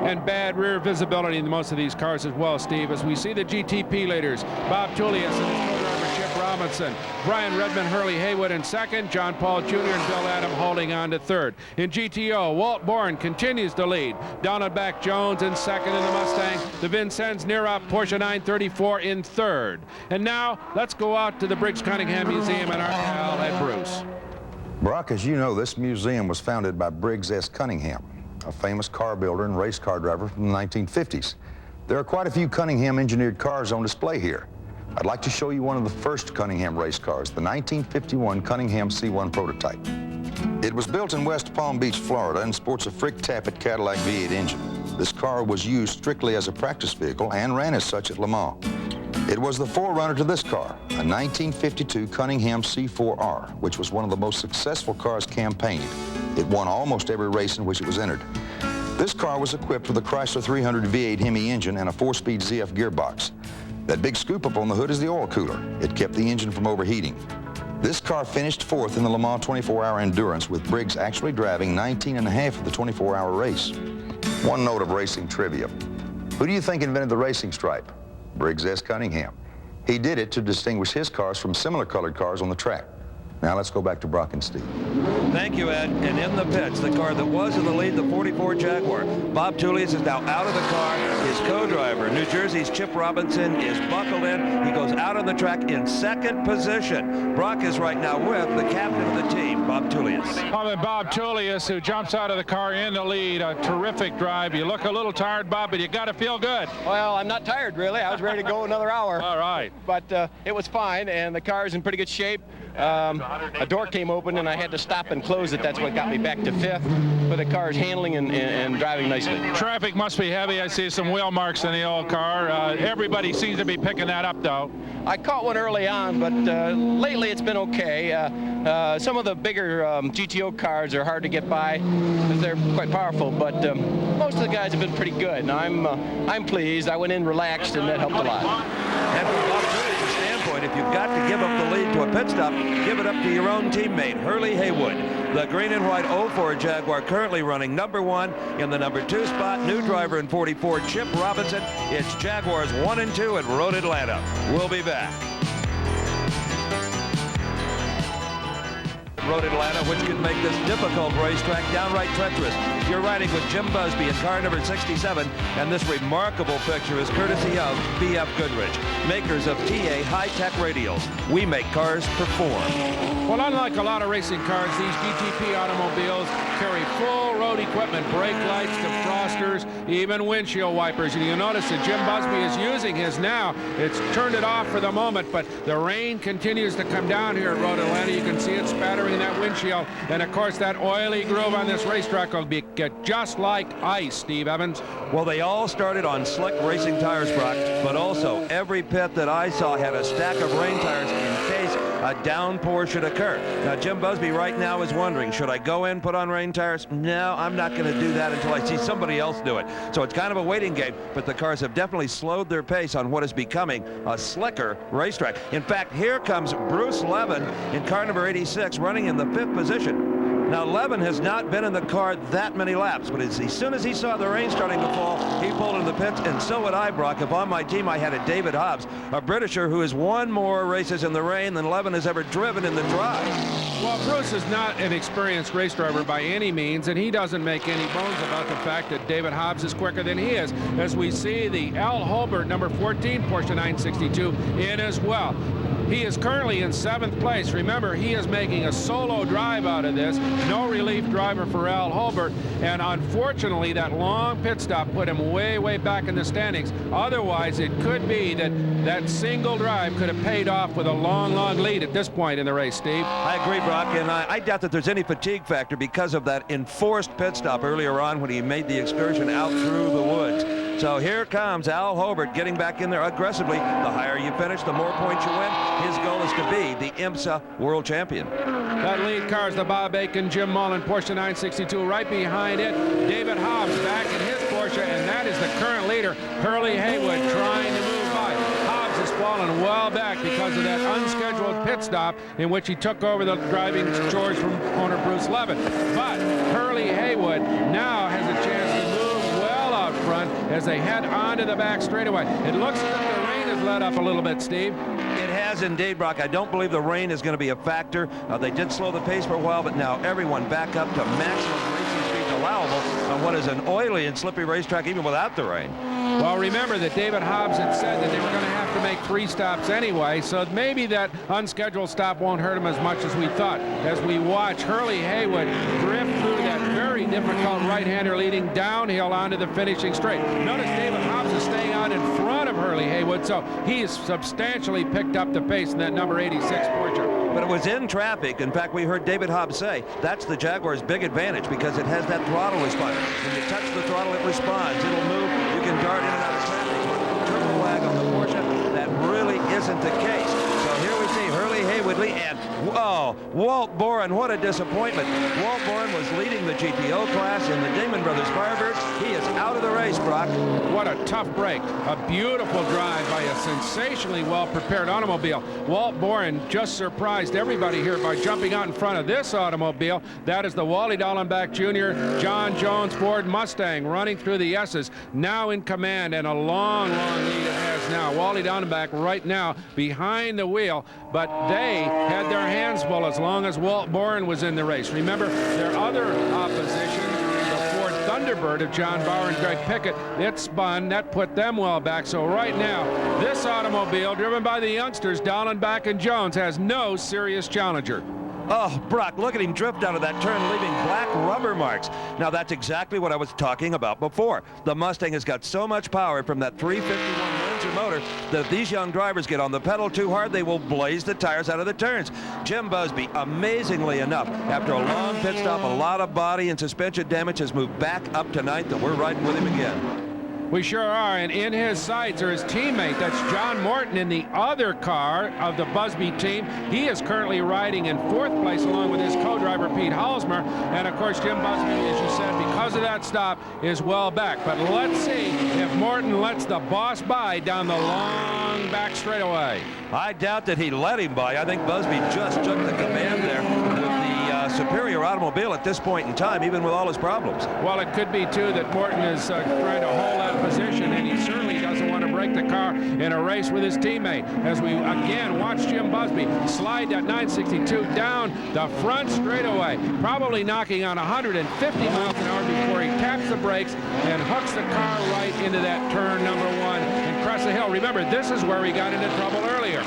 And bad rear visibility in most of these cars as well, Steve, as we see the GTP leaders, Bob Tullius and his co-driver Chip Robinson, Brian Redmond, Hurley Haywood in second, John Paul Jr. and Bill Adam holding on to third. In GTO, Walt Bourne continues to lead. Donald Back Jones in second in the Mustang. The Vincennes Nira Porsche 934 in third. And now, let's go out to the Briggs Cunningham Museum and our pal Ed Bruce. Brock, as you know, this museum was founded by Briggs S. Cunningham, a famous car builder and race car driver from the 1950s. There are quite a few Cunningham engineered cars on display here. I'd like to show you one of the first Cunningham race cars, the 1951 Cunningham C1 prototype. It was built in West Palm Beach, Florida, and sports a Frick-Tappet Cadillac V8 engine. This car was used strictly as a practice vehicle and ran as such at Le Mans. It was the forerunner to this car, a 1952 Cunningham C4R, which was one of the most successful cars campaigned. It won almost every race in which it was entered. This car was equipped with a Chrysler 300 V8 Hemi engine and a 4-speed ZF gearbox. That big scoop up on the hood is the oil cooler. It kept the engine from overheating. This car finished fourth in the Le Mans 24-hour endurance, with Briggs actually driving 19 and a half of the 24-hour race. One note of racing trivia. Who do you think invented the racing stripe? Briggs S. Cunningham. He did it to distinguish his cars from similar colored cars on the track. Now let's go back to Brock and Steve. Thank you, Ed. And in the pits, the car that was in the lead, the 44 Jaguar. Bob Tullius is now out of the car. His co-driver, New Jersey's Chip Robinson, is buckled in. He goes out on the track in second position. Brock is right now with the captain of the team, Bob Tullius. Bob Tullius, who jumps out of the car in the lead. A terrific drive. You look a little tired, Bob, but you got to feel good. Well, I'm not tired, really. I was ready to go another hour. All right. But it was fine, and the car's in pretty good shape. A door came open, and I had to stop and close it. That's what got me back to fifth. But the car's handling and driving nicely. Traffic must be heavy. I see some wheel marks in the old car. Everybody seems to be picking that up, though. I caught one early on, but lately it's been okay. Some of the bigger GTO cars are hard to get by because they're quite powerful, but most of the guys have been pretty good. And I'm pleased. I went in relaxed, and that helped a lot. And from Bob Tullius' standpoint, if you've got to give up the lead to a pit stop, give it up to your own teammate, Hurley Haywood. The green and white 04 Jaguar currently running number 1 in the number 2 spot. New driver in 44, Chip Robinson. It's Jaguars 1 and 2 at Road Atlanta. We'll be back. Road Atlanta, which can make this difficult racetrack downright treacherous. You're riding with Jim Busby in car number 67, and this remarkable picture is courtesy of B.F. Goodrich, makers of TA high-tech radials. We make cars perform. Well, unlike a lot of racing cars, these GTP automobiles carry full road equipment, brake lights, defrosters, even windshield wipers. And you'll notice that Jim Busby is using his now. It's turned it off for the moment, but the rain continues to come down here at Road Atlanta. You can see it spattering in that windshield. And of course, that oily groove on this racetrack will get just like ice, Steve Evans. Well, they all started on slick racing tires, Brock, but also every pit that I saw had a stack of rain tires in case a downpour should occur. Now, Jim Busby right now is wondering, should I go in, put on rain tires? No, I'm not going to do that until I see somebody else do it. So it's kind of a waiting game, but the cars have definitely slowed their pace on what is becoming a slicker racetrack. In fact, here comes Bruce Levin in car number 86, running in the 5th position. Now, Levin has not been in the car that many laps, but as soon as he saw the rain starting to fall, he pulled into the pits, and so would I, Brock. If on my team I had a David Hobbs, a Britisher who has won more races in the rain than Levin has ever driven in the dry. Well, Bruce is not an experienced race driver by any means, and he doesn't make any bones about the fact that David Hobbs is quicker than he is, as we see the Al Holbert number 14 Porsche 962 in as well. He is currently in 7th place. Remember, he is making a solo drive out of this. No relief driver for Al Holbert. And unfortunately, that long pit stop put him way, way back in the standings. Otherwise, it could be that that single drive could have paid off with a long, long lead at this point in the race, Steve. I agree, Brock, and I doubt that there's any fatigue factor because of that enforced pit stop earlier on when he made the excursion out through the woods. So here comes Al Holbert getting back in there aggressively. The higher you finish, the more points you win. His goal is to be the IMSA world champion. That lead car is the Bob Aiken, Jim Mullen Porsche 962. Right behind it, David Hobbs back in his Porsche, and that is the current leader, Hurley Haywood, trying to move by. Hobbs has fallen well back because of that unscheduled pit stop in which he took over the driving chores from owner Bruce Levin. But Hurley Haywood now has a chance to move well out front as they head onto the back straightaway. It looks as if the rain has let up a little bit, Steve. It has indeed, Brock. I don't believe the rain is going to be a factor. They did slow the pace for a while, but now everyone back up to maximum racing speed allowable on what is an oily and slippery racetrack even without the rain. Well, remember that David Hobbs had said that they were going to have to make 3 stops anyway, so maybe that unscheduled stop won't hurt him as much as we thought. As we watch Hurley Haywood drift through that very difficult right-hander leading downhill onto the finishing straight. Notice David Hobbs is staying out in front of Hurley Haywood, so he's substantially picked up the pace in that number 86 Porsche. But it was in traffic. In fact, we heard David Hobbs say that's the Jaguar's big advantage because it has that throttle response. When you touch the throttle, it responds. It'll move. You can dart in and out of traffic. With the turbo lag on the Porsche, that really isn't the case. So here we see Hurley Haywood lead, and whoa, Walt Boren, what a disappointment. Walt Boren was leading the GTO class in the Damon Brothers Firebird. He is out of the race, Brock. What a tough break. A beautiful drive by a sensationally well-prepared automobile. Walt Boren just surprised everybody here by jumping out in front of this automobile. That is the Wally Dallenbach Jr. John Jones Ford Mustang running through the S's, now in command, and a long, long lead it has now. Wally Dallenbach right now behind the wheel, but they had their hands full as long as Walt Boren was in the race. Remember, their other opposition, the Ford Thunderbird of John Bauer and Greg Pickett, it spun. That put them well back. So right now, this automobile, driven by the youngsters, Dallenbach and Jones, has no serious challenger. Oh, Brock, look at him drift out of that turn, leaving black rubber marks. Now, that's exactly what I was talking about before. The Mustang has got so much power from that 351 Windsor motor that if these young drivers get on the pedal too hard, they will blaze the tires out of the turns. Jim Busby, amazingly enough, after a long pit stop, a lot of body and suspension damage, has moved back up to 9th, and we're riding with him again. We sure are, and in his sights are his teammate. That's John Morton in the other car of the Busby team. He is currently riding in 4th place along with his co-driver Pete Halsmer. And of course, Jim Busby, as you said, because of that stop, is well back. But let's see if Morton lets the boss by down the long back straightaway. I doubt that he let him by. I think Busby just took the command there with the superior automobile at this point in time, even with all his problems. Well, it could be, too, that Morton is trying to hold that position, and he certainly doesn't want to break the car in a race with his teammate. As we, again, watch Jim Busby slide that 962 down the front straightaway, probably knocking on 150 miles an hour before he taps the brakes and hooks the car right into that turn number 1 and Cressa Hill. Remember, this is where he got into trouble earlier.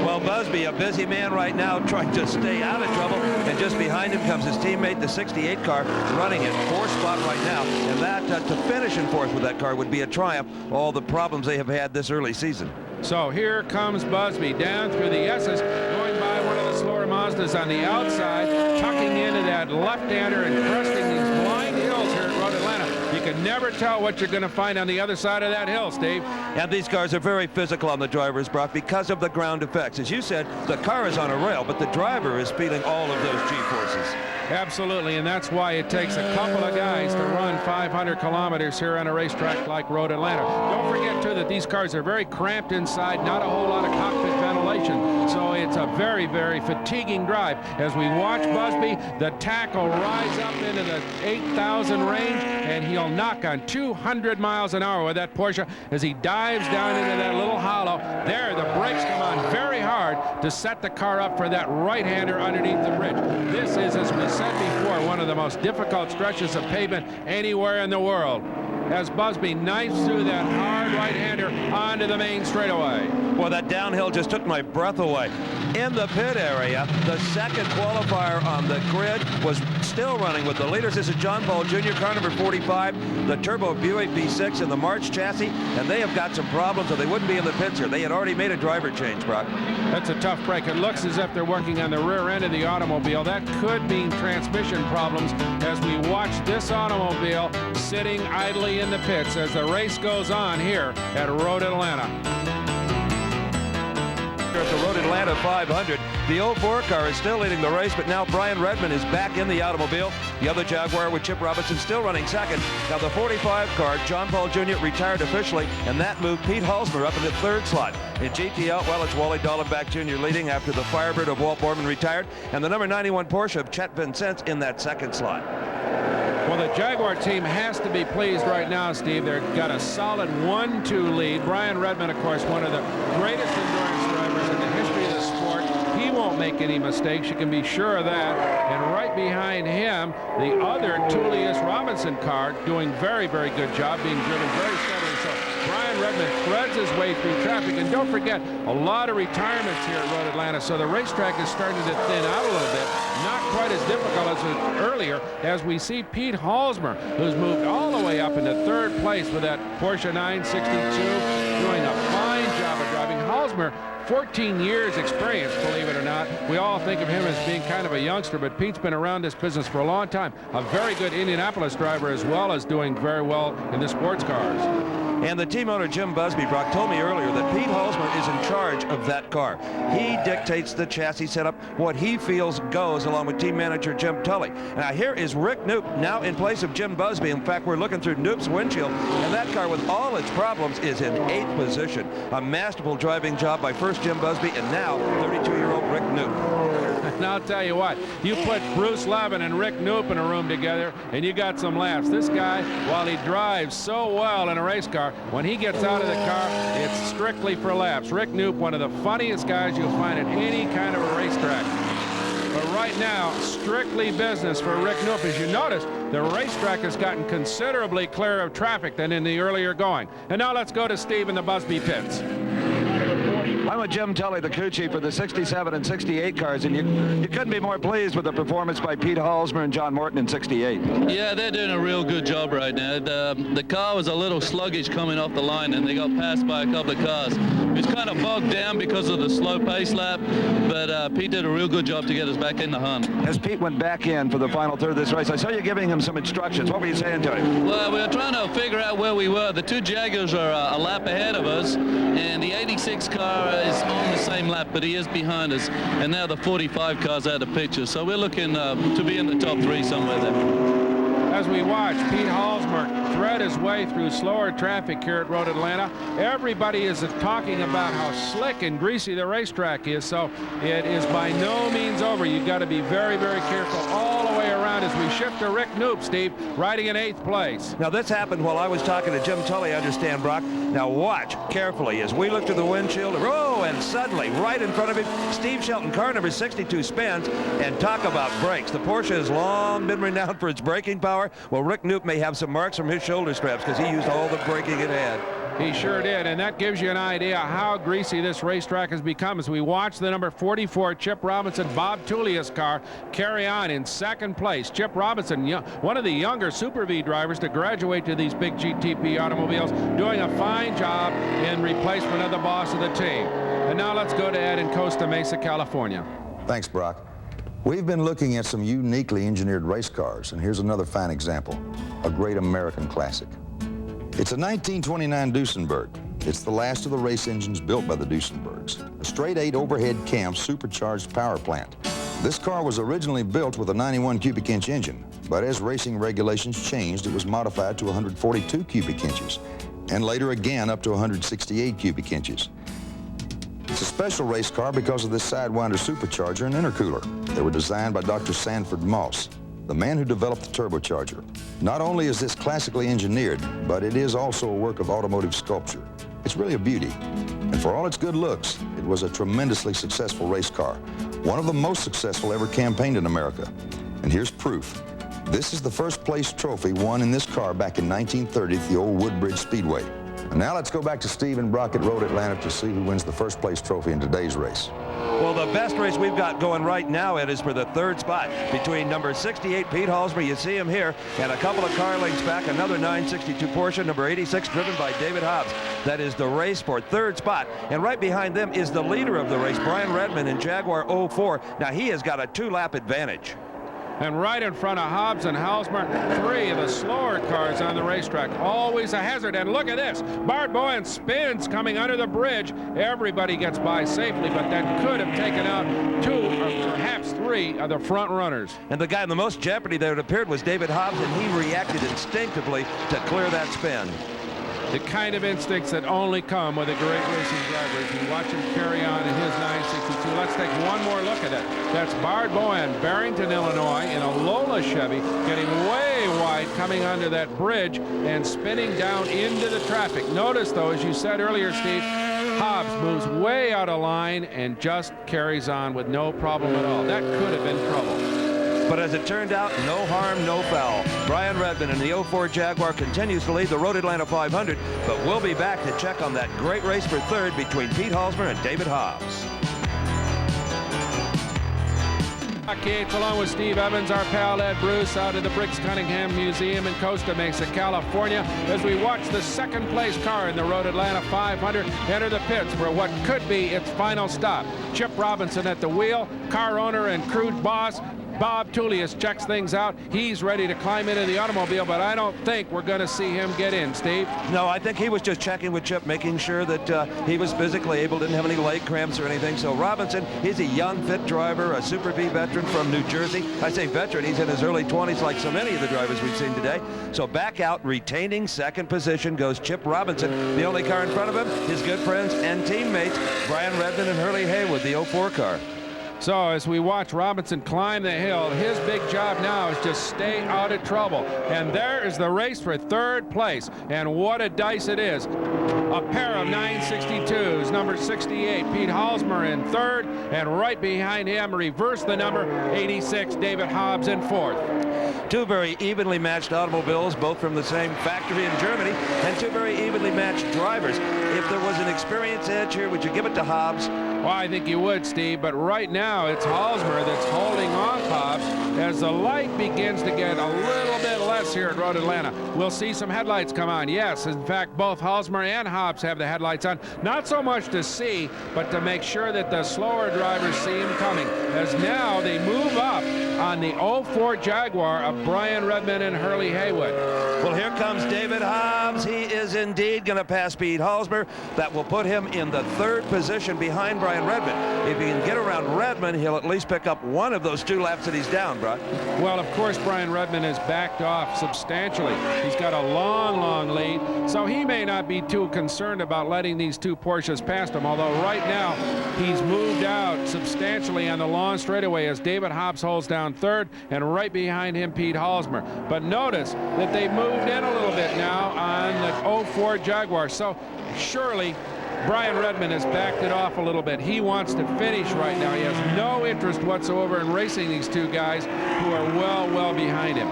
Well, Busby, a busy man right now trying to stay out of trouble, and just behind him comes his teammate, the 68 car, running in 4th spot right now, and that to finish in 4th with that car would be a triumph, all the problems they have had this early season. So here comes Busby down through the S's, going by one of the slower business on the outside, tucking into that left-hander and cresting these blind hills here at Road Atlanta. You can never tell what you're going to find on the other side of that hill, Steve. And these cars are very physical on the drivers, Brock, because of the ground effects. As you said, the car is on a rail, but the driver is feeling all of those G-forces. Absolutely, and that's why it takes a couple of guys to run 500 kilometers here on a racetrack like Road Atlanta. Don't forget, too, that these cars are very cramped inside, not a whole lot of cockpit ventilation, so it's a very, very fatiguing drive. As we watch Busby, the tack will rise up into the 8,000 range, and he'll knock on 200 miles an hour with that Porsche as he dives down into that little hollow. There, the brakes come on very hard to set the car up for that right-hander underneath the bridge. This is, as we said before, one of the most difficult stretches of pavement anywhere in the world, as Busby knifes through that hard right-hander onto the main straightaway. Well, that downhill just took my breath away. In the pit area, the second qualifier on the grid was still running with the leaders. This is John Paul Jr., car number 45, the turbo Buick V6 in the March chassis, and they have got some problems, or they wouldn't be in the pits here. They had already made a driver change, Brock. That's a tough break. It looks as if they're working on the rear end of the automobile. That could mean transmission problems as we watch this automobile sitting idly in the pits as the race goes on here at Road Atlanta. At the Road Atlanta 500, the 04 car is still leading the race, but now Brian Redmond is back in the automobile. The other Jaguar with Chip Robinson still running second. Now the 45 car, John Paul Jr. retired officially, and that moved Pete Halsmer up in the third slot. In GTL, well, it's Wally Dallenbach Jr. leading after the Firebird of Walt Borman retired, and the number 91 Porsche of Chet Vincent in that second slot. Well, the Jaguar team has to be pleased right now, Steve. They've got a solid 1-2 lead. Brian Redmond, of course, one of the greatest endurance drivers in the history of the sport. He won't make any mistakes, you can be sure of that. And right behind him, the other Tullius Robinson car doing very, very good job, being driven very steadily. So Brian Redmond threads his way through traffic. And don't forget, a lot of retirements here at Road Atlanta, so the racetrack is starting to thin out a little bit. Not quite as difficult as earlier, as we see Pete Halsmer, who's moved all the way up into third place with that Porsche 962, doing a fine job of driving. Halsmer, 14 years experience, believe it or not. We all think of him as being kind of a youngster, but Pete's been around this business for a long time. A very good Indianapolis driver, as well as doing very well in the sports cars. And the team owner, Jim Busby, Brock, told me earlier that Pete Halsmer is in charge of that car. He dictates the chassis setup. What he feels goes, along with team manager Jim Tully. Now here is Rick Knoop now in place of Jim Busby. In fact, we're looking through Knoop's windshield, and that car, with all its problems, is in 8th position. A masterful driving job by first Jim Busby and now 32-year-old Rick Knoop. And I'll tell you what, you put Bruce Levin and Rick Knoop in a room together, and you got some laughs. This guy, while he drives so well in a race car, when he gets out of the car, it's strictly for laughs. Rick Knoop, one of the funniest guys you'll find at any kind of a racetrack. But right now, strictly business for Rick Knoop. As you notice, the racetrack has gotten considerably clearer of traffic than in the earlier going. And now let's go to Steve in the Busby pits. I'm with Jim Tully, the crew chief for the 67 and 68 cars, and you couldn't be more pleased with the performance by Pete Halsmer and John Morton in 68. Yeah, they're doing a real good job right now. The car was a little sluggish coming off the line, and they got passed by a couple of cars. It was kind of bogged down because of the slow pace lap, but Pete did a real good job to get us back in the hunt. As Pete went back in for the final third of this race, I saw you giving him some instructions. What were you saying to him? Well, we were trying to figure out where we were. The two Jaguars are a lap ahead of us, and the 86 car is on the same lap, but he is behind us, and now the 45 car's out of picture, so we're looking to be in the top 3 somewhere there. As we watch Pete Halsmer thread his way through slower traffic here at Road Atlanta, everybody is talking about how slick and greasy the racetrack is, so it is by no means over. You've got to be very, very careful all the way around as we shift to Rick Knoop, Steve, riding in 8th place. Now this happened while I was talking to Jim Tully, I understand, Brock. Now watch carefully as we look to the windshield. Oh, and suddenly, right in front of him, Steve Shelton, car number 62, spins, and talk about brakes. The Porsche has long been renowned for its braking power. Well, Rick Knoop may have some marks from his shoulder straps because he used all the braking it had. He sure did, and that gives you an idea how greasy this racetrack has become as we watch the number 44 Chip Robinson, Bob Tullius car carry on in 2nd place. Chip Robinson, one of the younger Super V drivers to graduate to these big GTP automobiles, doing a fine job in replacement of the boss of the team. And now let's go to Ed in Costa Mesa, California. Thanks, Brock. We've been looking at some uniquely engineered race cars, and here's another fine example, a great American classic. It's a 1929 Duesenberg. It's the last of the race engines built by the Duesenbergs, a straight 8 overhead cam supercharged power plant. This car was originally built with a 91 cubic inch engine, but as racing regulations changed, it was modified to 142 cubic inches, and later again up to 168 cubic inches. It's a special race car because of this sidewinder supercharger and intercooler. They were designed by Dr. Sanford Moss, the man who developed the turbocharger. Not only is this classically engineered, but it is also a work of automotive sculpture. It's really a beauty. And for all its good looks, it was a tremendously successful race car, one of the most successful ever campaigned in America. And here's proof. This is the first place trophy won in this car back in 1930 at the old Woodbridge Speedway. And now let's go back to Steve and Brock at Road Atlanta to see who wins the first place trophy in today's race. Well, the best race we've got going right now, Ed, is for the third spot between number 68, Pete Halsmer, you see him here, and a couple of car lengths back, another 962 Porsche, number 86, driven by David Hobbs. That is the race for third spot. And right behind them is the leader of the race, Brian Redman in Jaguar 04. Now, he has got a 2-lap advantage. And right in front of Hobbs and Halsmer, 3 of the slower cars on the racetrack. Always a hazard. And look at this. Bart Bowen spins coming under the bridge. Everybody gets by safely, but that could have taken out 2 or perhaps 3 of the front runners. And the guy in the most jeopardy that it appeared was David Hobbs, and he reacted instinctively to clear that spin. The kind of instincts that only come with a great racing driver. As you watch him carry on in his 962. Let's take one more look at it. That's Bart Bowen, Barrington, Illinois, in a Lola Chevy, getting way wide, coming under that bridge and spinning down into the traffic. Notice, though, as you said earlier, Steve, Hobbs moves way out of line and just carries on with no problem at all. That could have been trouble. But as it turned out, no harm, no foul. Brian Redman in the 04 Jaguar continues to lead the Road Atlanta 500, but we'll be back to check on that great race for third between Pete Halsmer and David Hobbs. Gates, along with Steve Evans, our pal Ed Bruce, out of the Briggs Cunningham Museum in Costa Mesa, California, as we watch the second place car in the Road Atlanta 500 enter the pits for what could be its final stop. Chip Robinson at the wheel, car owner and crew boss Bob Tullius checks things out. He's ready to climb into the automobile, but I don't think we're going to see him get in, Steve. No, I think he was just checking with Chip, making sure that he was physically able, didn't have any leg cramps or anything. So Robinson, he's a young, fit driver, a Super V veteran from New Jersey. I say veteran, he's in his early 20s like so many of the drivers we've seen today. So back out, retaining second position goes Chip Robinson. The only car in front of him, his good friends and teammates, Brian Redman and Hurley Haywood, the 04 car. So as we watch Robinson climb the hill, his big job now is just stay out of trouble. And there is the race for third place. And what a dice it is. A pair of 962s, number 68, Pete Halsmer in third, and right behind him, reverse the number, 86, David Hobbs in fourth. 2 very evenly matched automobiles, both from the same factory in Germany, and 2 very evenly matched drivers. If there was an experience edge here, would you give it to Hobbs? Well, I think you would, Steve, but right now it's Halsmer that's holding off Hobbs as the light begins to get a little bit less here at Road Atlanta. We'll see some headlights come on. Yes, in fact, both Halsmer and Hobbs have the headlights on. Not so much to see, but to make sure that the slower drivers see him coming. As now they move up on the 04 Jaguar of Brian Redman and Hurley Haywood. Well, here comes David Hobbs. He is indeed going to pass Pete Halsmer. That will put him in the third position behind Brian Redman. If he can get around Redman, he'll at least pick up one of those 2 laps that he's down, Brock. Well, of course, Brian Redman has backed off substantially. He's got a long, long lead, so he may not be too concerned about letting these 2 Porsches past him, although right now he's moved out substantially on the long straightaway as David Hobbs holds down third, and right behind him Pete Halsmer. But notice that they moved in a little bit now on the 04 Jaguar, so surely Brian Redman has backed it off a little bit. He wants to finish right now. He has no interest whatsoever in racing these 2 guys who are well behind him.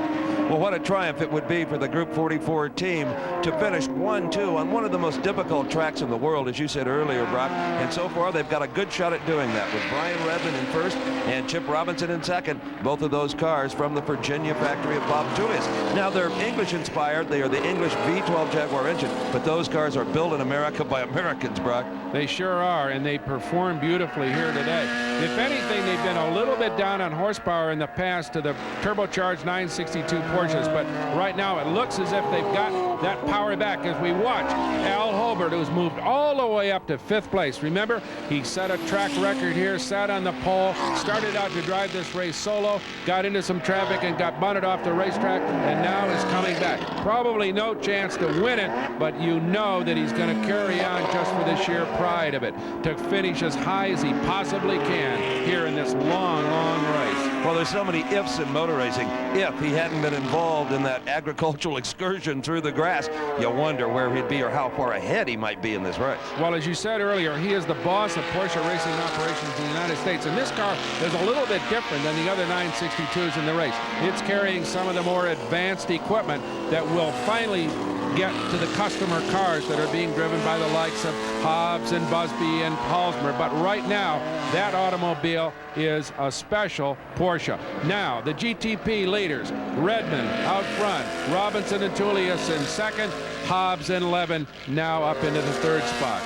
Well, what a triumph it would be for the Group 44 team to finish 1-2 on one of the most difficult tracks in the world, as you said earlier, Brock. And so far, they've got a good shot at doing that with Brian Redmond in first and Chip Robinson in second. Both of those cars from the Virginia factory of Bob Tullius. Now, they're English-inspired. They are the English V12 Jaguar engine, but those cars are built in America by Americans, Brock. They sure are, and they perform beautifully here today. If anything, they've been a little bit down on horsepower in the past to the turbocharged 962 Porsches, but right now it looks as if they've got that power back as we watch Al Holbert, who's moved all the way up to 5th place. Remember, he set a track record here, sat on the pole, started out to drive this race solo, got into some traffic and got bunted off the racetrack, and now is coming back. Probably no chance to win it, but you know that he's going to carry on just for the sheer pride of it, to finish as high as he possibly can here in this long, long race. Well, there's so many ifs in motor racing. If he hadn't been involved in that agricultural excursion through the grass, you wonder where he'd be or how far ahead he might be in this race. Well, as you said earlier, he is the boss of Porsche racing operations in the United States, and this car is a little bit different than the other 962s in the race. It's carrying some of the more advanced equipment that will finally get to the customer cars that are being driven by the likes of Hobbs and Busby and Halsmer. But right now, that automobile is a special Porsche. Now, the GTP leaders, Redmond out front, Robinson and Tullius in second, Hobbs and Levin now up into the 3rd spot.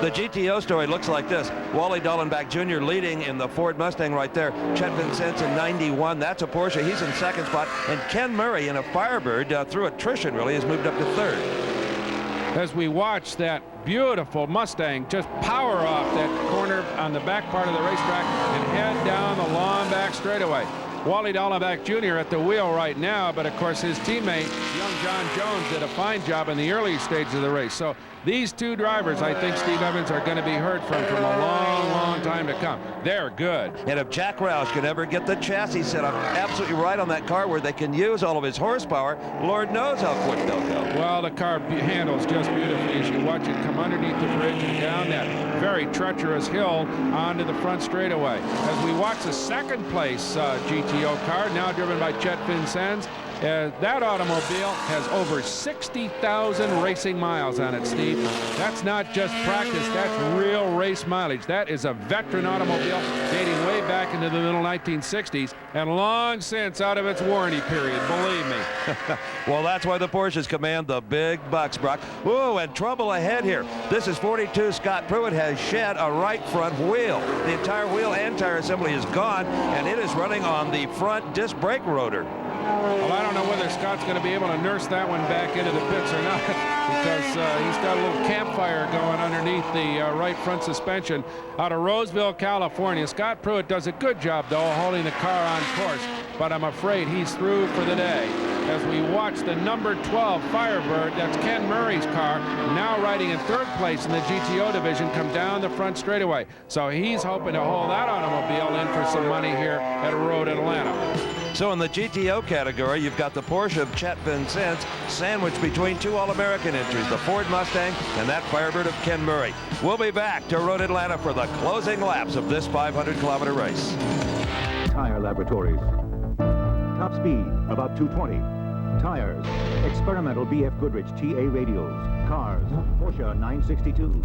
The GTO story looks like this. Wally Dallenbach Jr. leading in the Ford Mustang right there. Chet Vincennes in 91. That's a Porsche. He's in 2nd spot. And Ken Murray in a Firebird through attrition really has moved up to 3rd. As we watch that beautiful Mustang just power off that corner on the back part of the racetrack and head down the long back straightaway. Wally Dallenbach Jr. at the wheel right now, but of course his teammate, young John Jones, did a fine job in the early stage of the race. So these two drivers, I think, Steve Evans, are going to be heard from a long, long time to come. They're good. And if Jack Roush can ever get the chassis set up absolutely right on that car where they can use all of his horsepower, Lord knows how quick they'll go. Well, the car handles just beautifully as you watch it come underneath the bridge and down that very treacherous hill onto the front straightaway. As we watch the 2nd place GTO car, now driven by Chet Vincennes, that automobile has over 60,000 racing miles on it, Steve. That's not just practice, that's real race mileage. That is a veteran automobile dating way back into the middle 1960s and long since out of its warranty period, believe me. Well, that's why the Porsches command the big bucks, Brock. Ooh, and trouble ahead here. This is 42. Scott Pruitt has shed a right front wheel. The entire wheel and tire assembly is gone, and it is running on the front disc brake rotor. Well, I don't know whether Scott's going to be able to nurse that one back into the pits or not, because he's got a little campfire going underneath the right front suspension out of Roseville, California. Scott Pruitt does a good job, though, holding the car on course, but I'm afraid he's through for the day. As we watch the number 12 Firebird, that's Ken Murray's car, now riding in 3rd place in the GTO division, come down the front straightaway. So he's hoping to hold that automobile in for some money here at Road Atlanta. So in the GTO category, you've got the Porsche of Chet Vincennes sandwiched between 2 All-American entries, the Ford Mustang and that Firebird of Ken Murray. We'll be back to Road Atlanta for the closing laps of this 500-kilometer race. Tire Laboratories. Top speed, about 220. Tires, experimental BF Goodrich TA radials. Cars, Porsche 962s.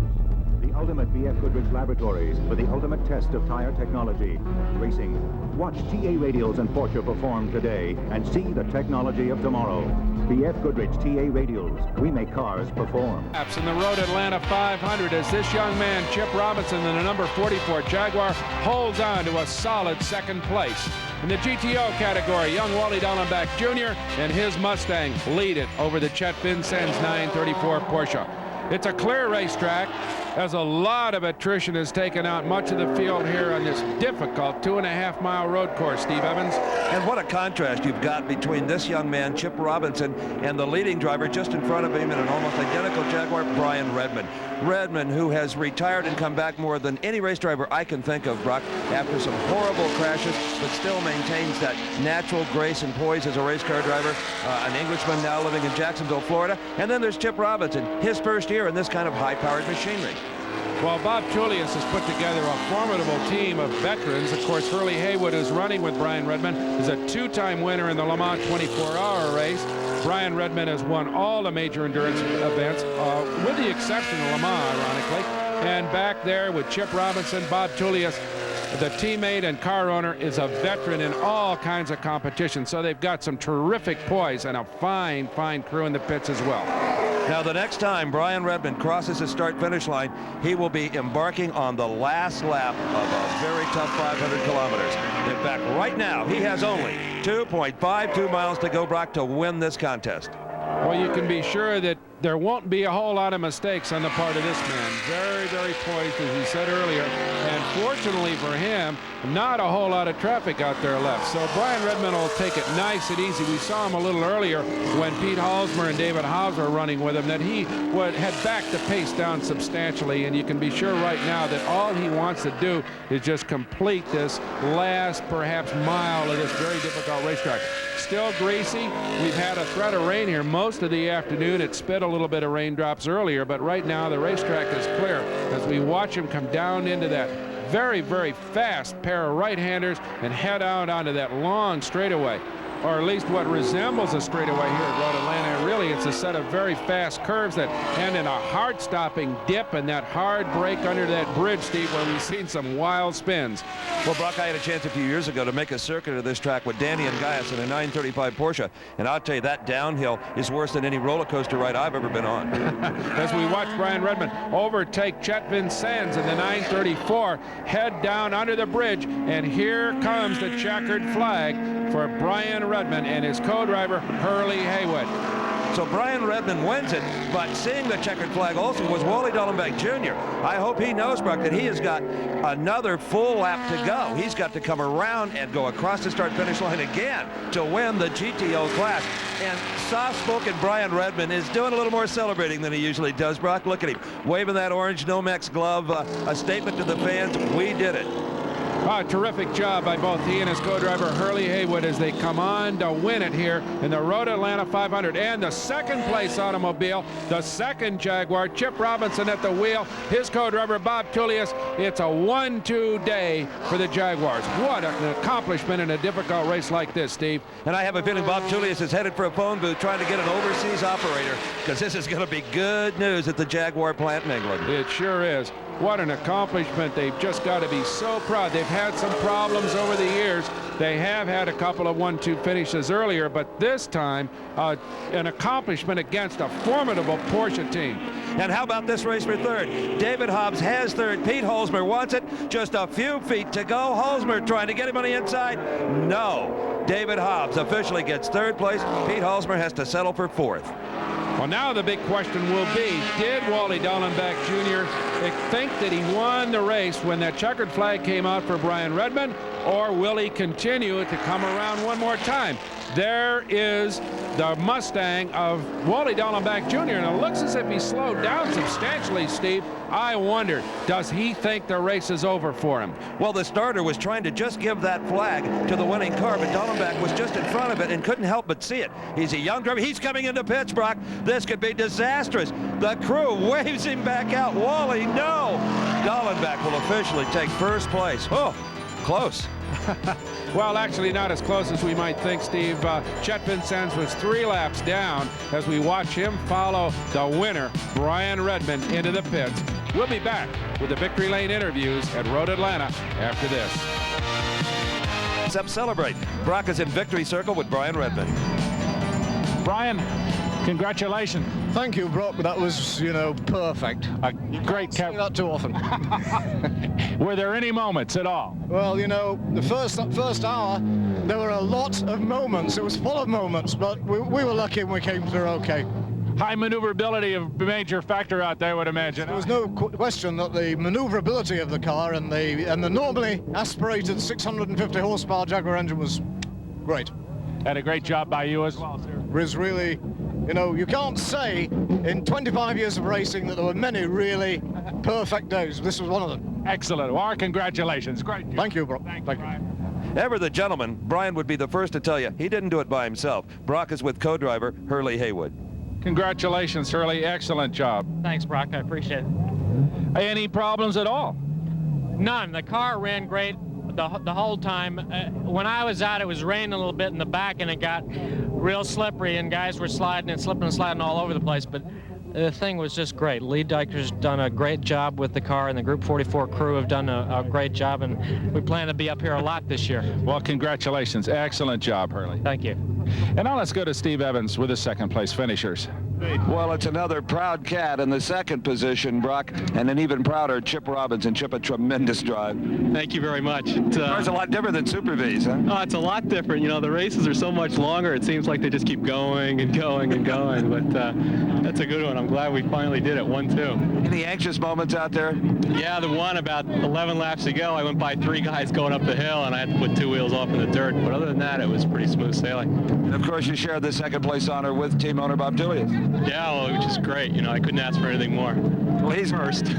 The ultimate BF Goodrich Laboratories for the ultimate test of tire technology. Racing. Watch TA radials and Porsche perform today and see the technology of tomorrow. BF Goodrich TA radials. We make cars perform. In the Road Atlanta 500 as this young man, Chip Robinson, in the number 44 Jaguar, holds on to a solid 2nd place. In the GTO category, young Wally Dallenbach Jr. and his Mustang lead it over the Chet Vincennes 934 Porsche. It's a clear racetrack, as a lot of attrition has taken out much of the field here on this difficult 2.5-mile road course, Steve Evans. And what a contrast you've got between this young man, Chip Robinson, and the leading driver just in front of him in an almost identical Jaguar, Brian Redmond. Redmond, who has retired and come back more than any race driver I can think of, Brock, after some horrible crashes, but still maintains that natural grace and poise as a race car driver. An Englishman now living in Jacksonville, Florida. And then there's Chip Robinson, his first year in this kind of high-powered machinery. Well, Bob Tullius has put together a formidable team of veterans. Of course, Hurley Haywood, who's running with Brian Redman, is a two-time winner in the Le Mans 24-hour race. Brian Redman has won all the major endurance events, with the exception of Le Mans, ironically. And back there with Chip Robinson, Bob Tullius, the teammate and car owner, is a veteran in all kinds of competitions. So they've got some terrific poise and a fine, fine crew in the pits as well. Now, the next time Brian Redman crosses the start-finish line, he will be embarking on the last lap of a very tough 500 kilometers. In fact, right now, he has only 2.52 miles to go, Brock, to win this contest. Well, you can be sure that there won't be a whole lot of mistakes on the part of this man. Very, very poised, as he said earlier. And fortunately for him, not a whole lot of traffic out there left. So Brian Redman will take it nice and easy. We saw him a little earlier when Pete Halsmer and David Hobbs were running with him, that he had backed the pace down substantially. And you can be sure right now that all he wants to do is just complete this last, perhaps, mile of this very difficult racetrack. Still greasy. We've had a threat of rain here most of the afternoon. It spit a little bit of raindrops earlier, but right now the racetrack is clear as we watch him come down into that very, very fast pair of right-handers and head out onto that long straightaway, or at least what resembles a straightaway here at Road Atlanta. Really, it's a set of very fast curves that end in a hard-stopping dip and that hard break under that bridge, Steve, where we've seen some wild spins. Well, Brock, I had a chance a few years ago to make a circuit of this track with Danny and Gaius in a 935 Porsche, and I'll tell you, that downhill is worse than any roller coaster ride I've ever been on. As we watch Brian Redman overtake Chet Vincennes in the 934, head down under the bridge, and here comes the checkered flag for Brian Redman and his co-driver Hurley Haywood. So Brian Redman wins it, but seeing the checkered flag also was Wally Dallenbach Jr. I hope he knows, Brock, that he has got another full lap to go. He's got to come around and go across the start-finish line again to win the GTO class. And soft-spoken Brian Redman is doing a little more celebrating than he usually does, Brock. Look at him, waving that orange Nomex glove, a statement to the fans, we did it. Terrific job by both he and his co-driver Hurley Haywood as they come on to win it here in the Road Atlanta 500. And the second place automobile, the second Jaguar, Chip Robinson at the wheel, his co-driver Bob Tullius. It's a 1-2 day for the Jaguars. What an accomplishment in a difficult race like this, Steve. And I have a feeling Bob Tullius is headed for a phone booth trying to get an overseas operator, because this is going to be good news at the Jaguar plant in England. It sure is. What an accomplishment. They've just got to be so proud. They've had some problems over the years. They have had a couple of 1-2 finishes earlier, but this time an accomplishment against a formidable Porsche team. And how about this race for third? David Hobbs has third. Pete Halsmer wants it. Just a few feet to go. Halsmer trying to get him on the inside. No. David Hobbs officially gets third place. Pete Halsmer has to settle for fourth. Well, now the big question will be, did Wally Dallenbach Jr. think that he won the race when that checkered flag came out for Brian Redman, or will he continue to come around one more time? There is the Mustang of Wally Dallenbach Jr., and it looks as if he slowed down substantially, Steve. I wonder, does he think the race is over for him? Well, the starter was trying to just give that flag to the winning car, but Dallenbach was just in front of it and couldn't help but see it. He's a young driver. He's coming into pits, Brock. This could be disastrous. The crew waves him back out. Wally, no! Dallenbach will officially take first place. Oh, close. Well, actually not as close as we might think, Steve. Chet Vincennes was 3 laps down as we watch him follow the winner, Brian Redman, into the pits. We'll be back with the Victory Lane interviews at Road Atlanta after this. Let's celebrate. Brock is in victory circle with Brian Redman. Brian, congratulations. Thank you, Brock. That was, perfect. Great cap. Not too often. Were there any moments at all? Well, the first hour, there were a lot of moments. It was full of moments, but we were lucky and we came through okay. High maneuverability a major factor out there, I would imagine. There was no question that the maneuverability of the car and the normally aspirated 650 horsepower Jaguar engine was great. And a great job by you as well, sir. It was really, you can't say in 25 years of racing that there were many really perfect days. This was one of them. Excellent. Well, our congratulations. Great. Thank you, Brock. Thank you. Ever the gentleman, Brian would be the first to tell you he didn't do it by himself. Brock is with co-driver Hurley Haywood. Congratulations, Hurley. Excellent job. Thanks, Brock. I appreciate it. Any problems at all? None. The car ran great the whole time. When I was out, it was raining a little bit in the back, and it got real slippery, and guys were sliding and slipping and sliding all over the place. But the thing was just great. Lee Dyker's done a great job with the car, and the Group 44 crew have done a great job, and we plan to be up here a lot this year. Well, congratulations. Excellent job, Hurley. Thank you. And now let's go to Steve Evans with the second-place finishers. Well, it's another proud cat in the second position, Brock, and an even prouder Chip Robinson. Chip, a tremendous drive. Thank you very much. It's a lot different than Super V's, huh? Oh, it's a lot different. You know, the races are so much longer. It seems like they just keep going and going and going, but that's a good one. I'm glad we finally did it, 1-2. Any anxious moments out there? Yeah, the one about 11 laps to go, I went by 3 guys going up the hill, and I had to put 2 wheels off in the dirt, but other than that, it was pretty smooth sailing. And of course, you shared the second-place honor with team owner Bob Tullius. Yeah, well, which is great. You know, I couldn't ask for anything more. Well, he's first.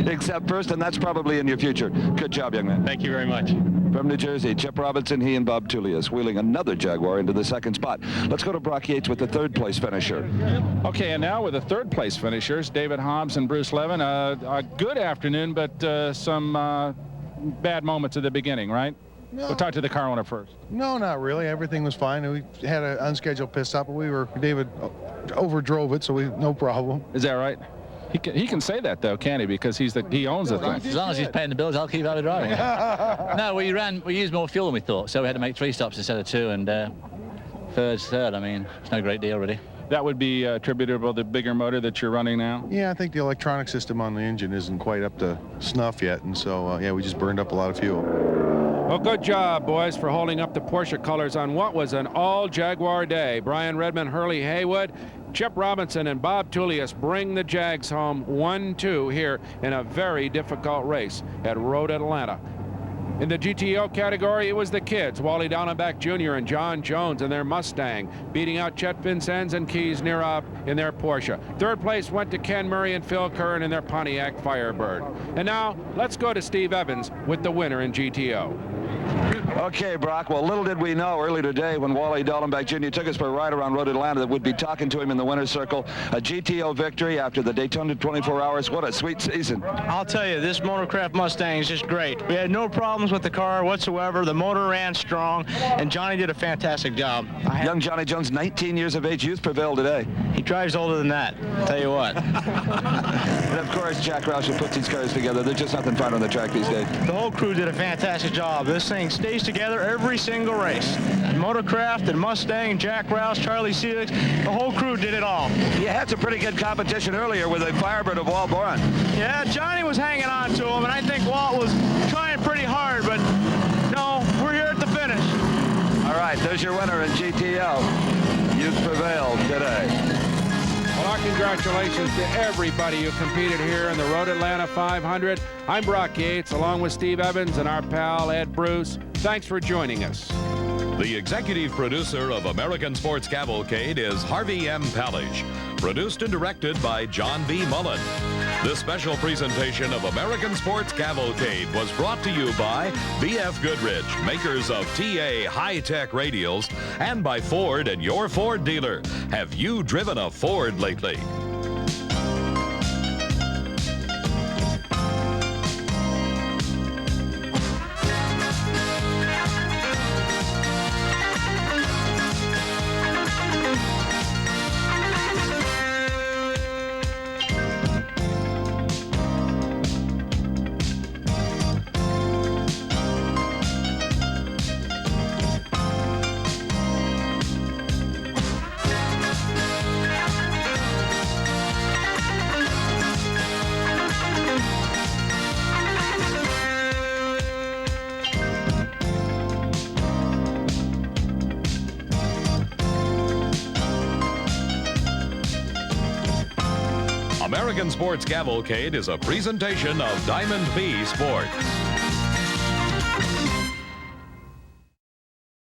Except first, and that's probably in your future. Good job, young man. Thank you very much. From New Jersey, Chip Robinson, he and Bob Tullius wheeling another Jaguar into the second spot. Let's go to Brock Yates with the third-place finisher. Okay, and now with the third-place finishers, David Hobbs and Bruce Levin. A good afternoon, but some bad moments at the beginning, right? No. We'll talk to the car owner first. No, not really. Everything was fine. We had an unscheduled pit stop, but David overdrove it, so no problem. Is that right? He can say that though, can't he? Because he owns the thing. As long as he's paying the bills, I'll keep out of driving. No, we used more fuel than we thought, so we had to make 3 stops instead of 2, and third's third. I mean, it's no great deal really. That would be attributable to the bigger motor that you're running now? Yeah, I think the electronic system on the engine isn't quite up to snuff yet, and so yeah, we just burned up a lot of fuel. Well, good job, boys, for holding up the Porsche colors on what was an all-Jaguar day. Brian Redmond, Hurley Haywood, Chip Robinson, and Bob Tullius bring the Jags home 1-2 here in a very difficult race at Road Atlanta. In the GTO category, it was the kids, Wally Dallenbach Jr. and John Jones in their Mustang, beating out Chet Vincennes and Keys Nirov in their Porsche. Third place went to Ken Murray and Phil Curran in their Pontiac Firebird. And now, let's go to Steve Evans with the winner in GTO. Okay, Brock, well, little did we know early today when Wally Dallenbach Jr. took us for a ride around Road Atlanta that we'd be talking to him in the winner's circle. A GTO victory after the Daytona 24 Hours. What a sweet season. I'll tell you, this Motorcraft Mustang is just great. We had no problems with the car whatsoever. The motor ran strong, and Johnny did a fantastic job. Young Johnny Jones, 19 years of age, youth prevailed today. He drives older than that, I'll tell you what. And of course, Jack Roush puts these cars together. There's just nothing fun on the track these days. The whole crew did a fantastic job. This thing stays together every single race. Motorcraft and Mustang and Jack Roush, Charlie Seelix, the whole crew did it all. You had some pretty good competition earlier with a Firebird of Walt Boron. Yeah, Johnny was hanging on to him, and I think Walt was trying pretty hard, but no, we're here at the finish. All right, there's your winner in GTO. You've prevailed today. Well, our congratulations to everybody who competed here in the Road Atlanta 500. I'm Brock Yates, along with Steve Evans and our pal Ed Bruce. Thanks for joining us. The executive producer of American Sports Cavalcade is Harvey M. Palish. Produced and directed by John B. Mullen. This special presentation of American Sports Cavalcade was brought to you by B.F. Goodrich, makers of TA high-tech radials, and by Ford and your Ford dealer. Have you driven a Ford lately? American Sports Cavalcade is a presentation of Diamond B Sports.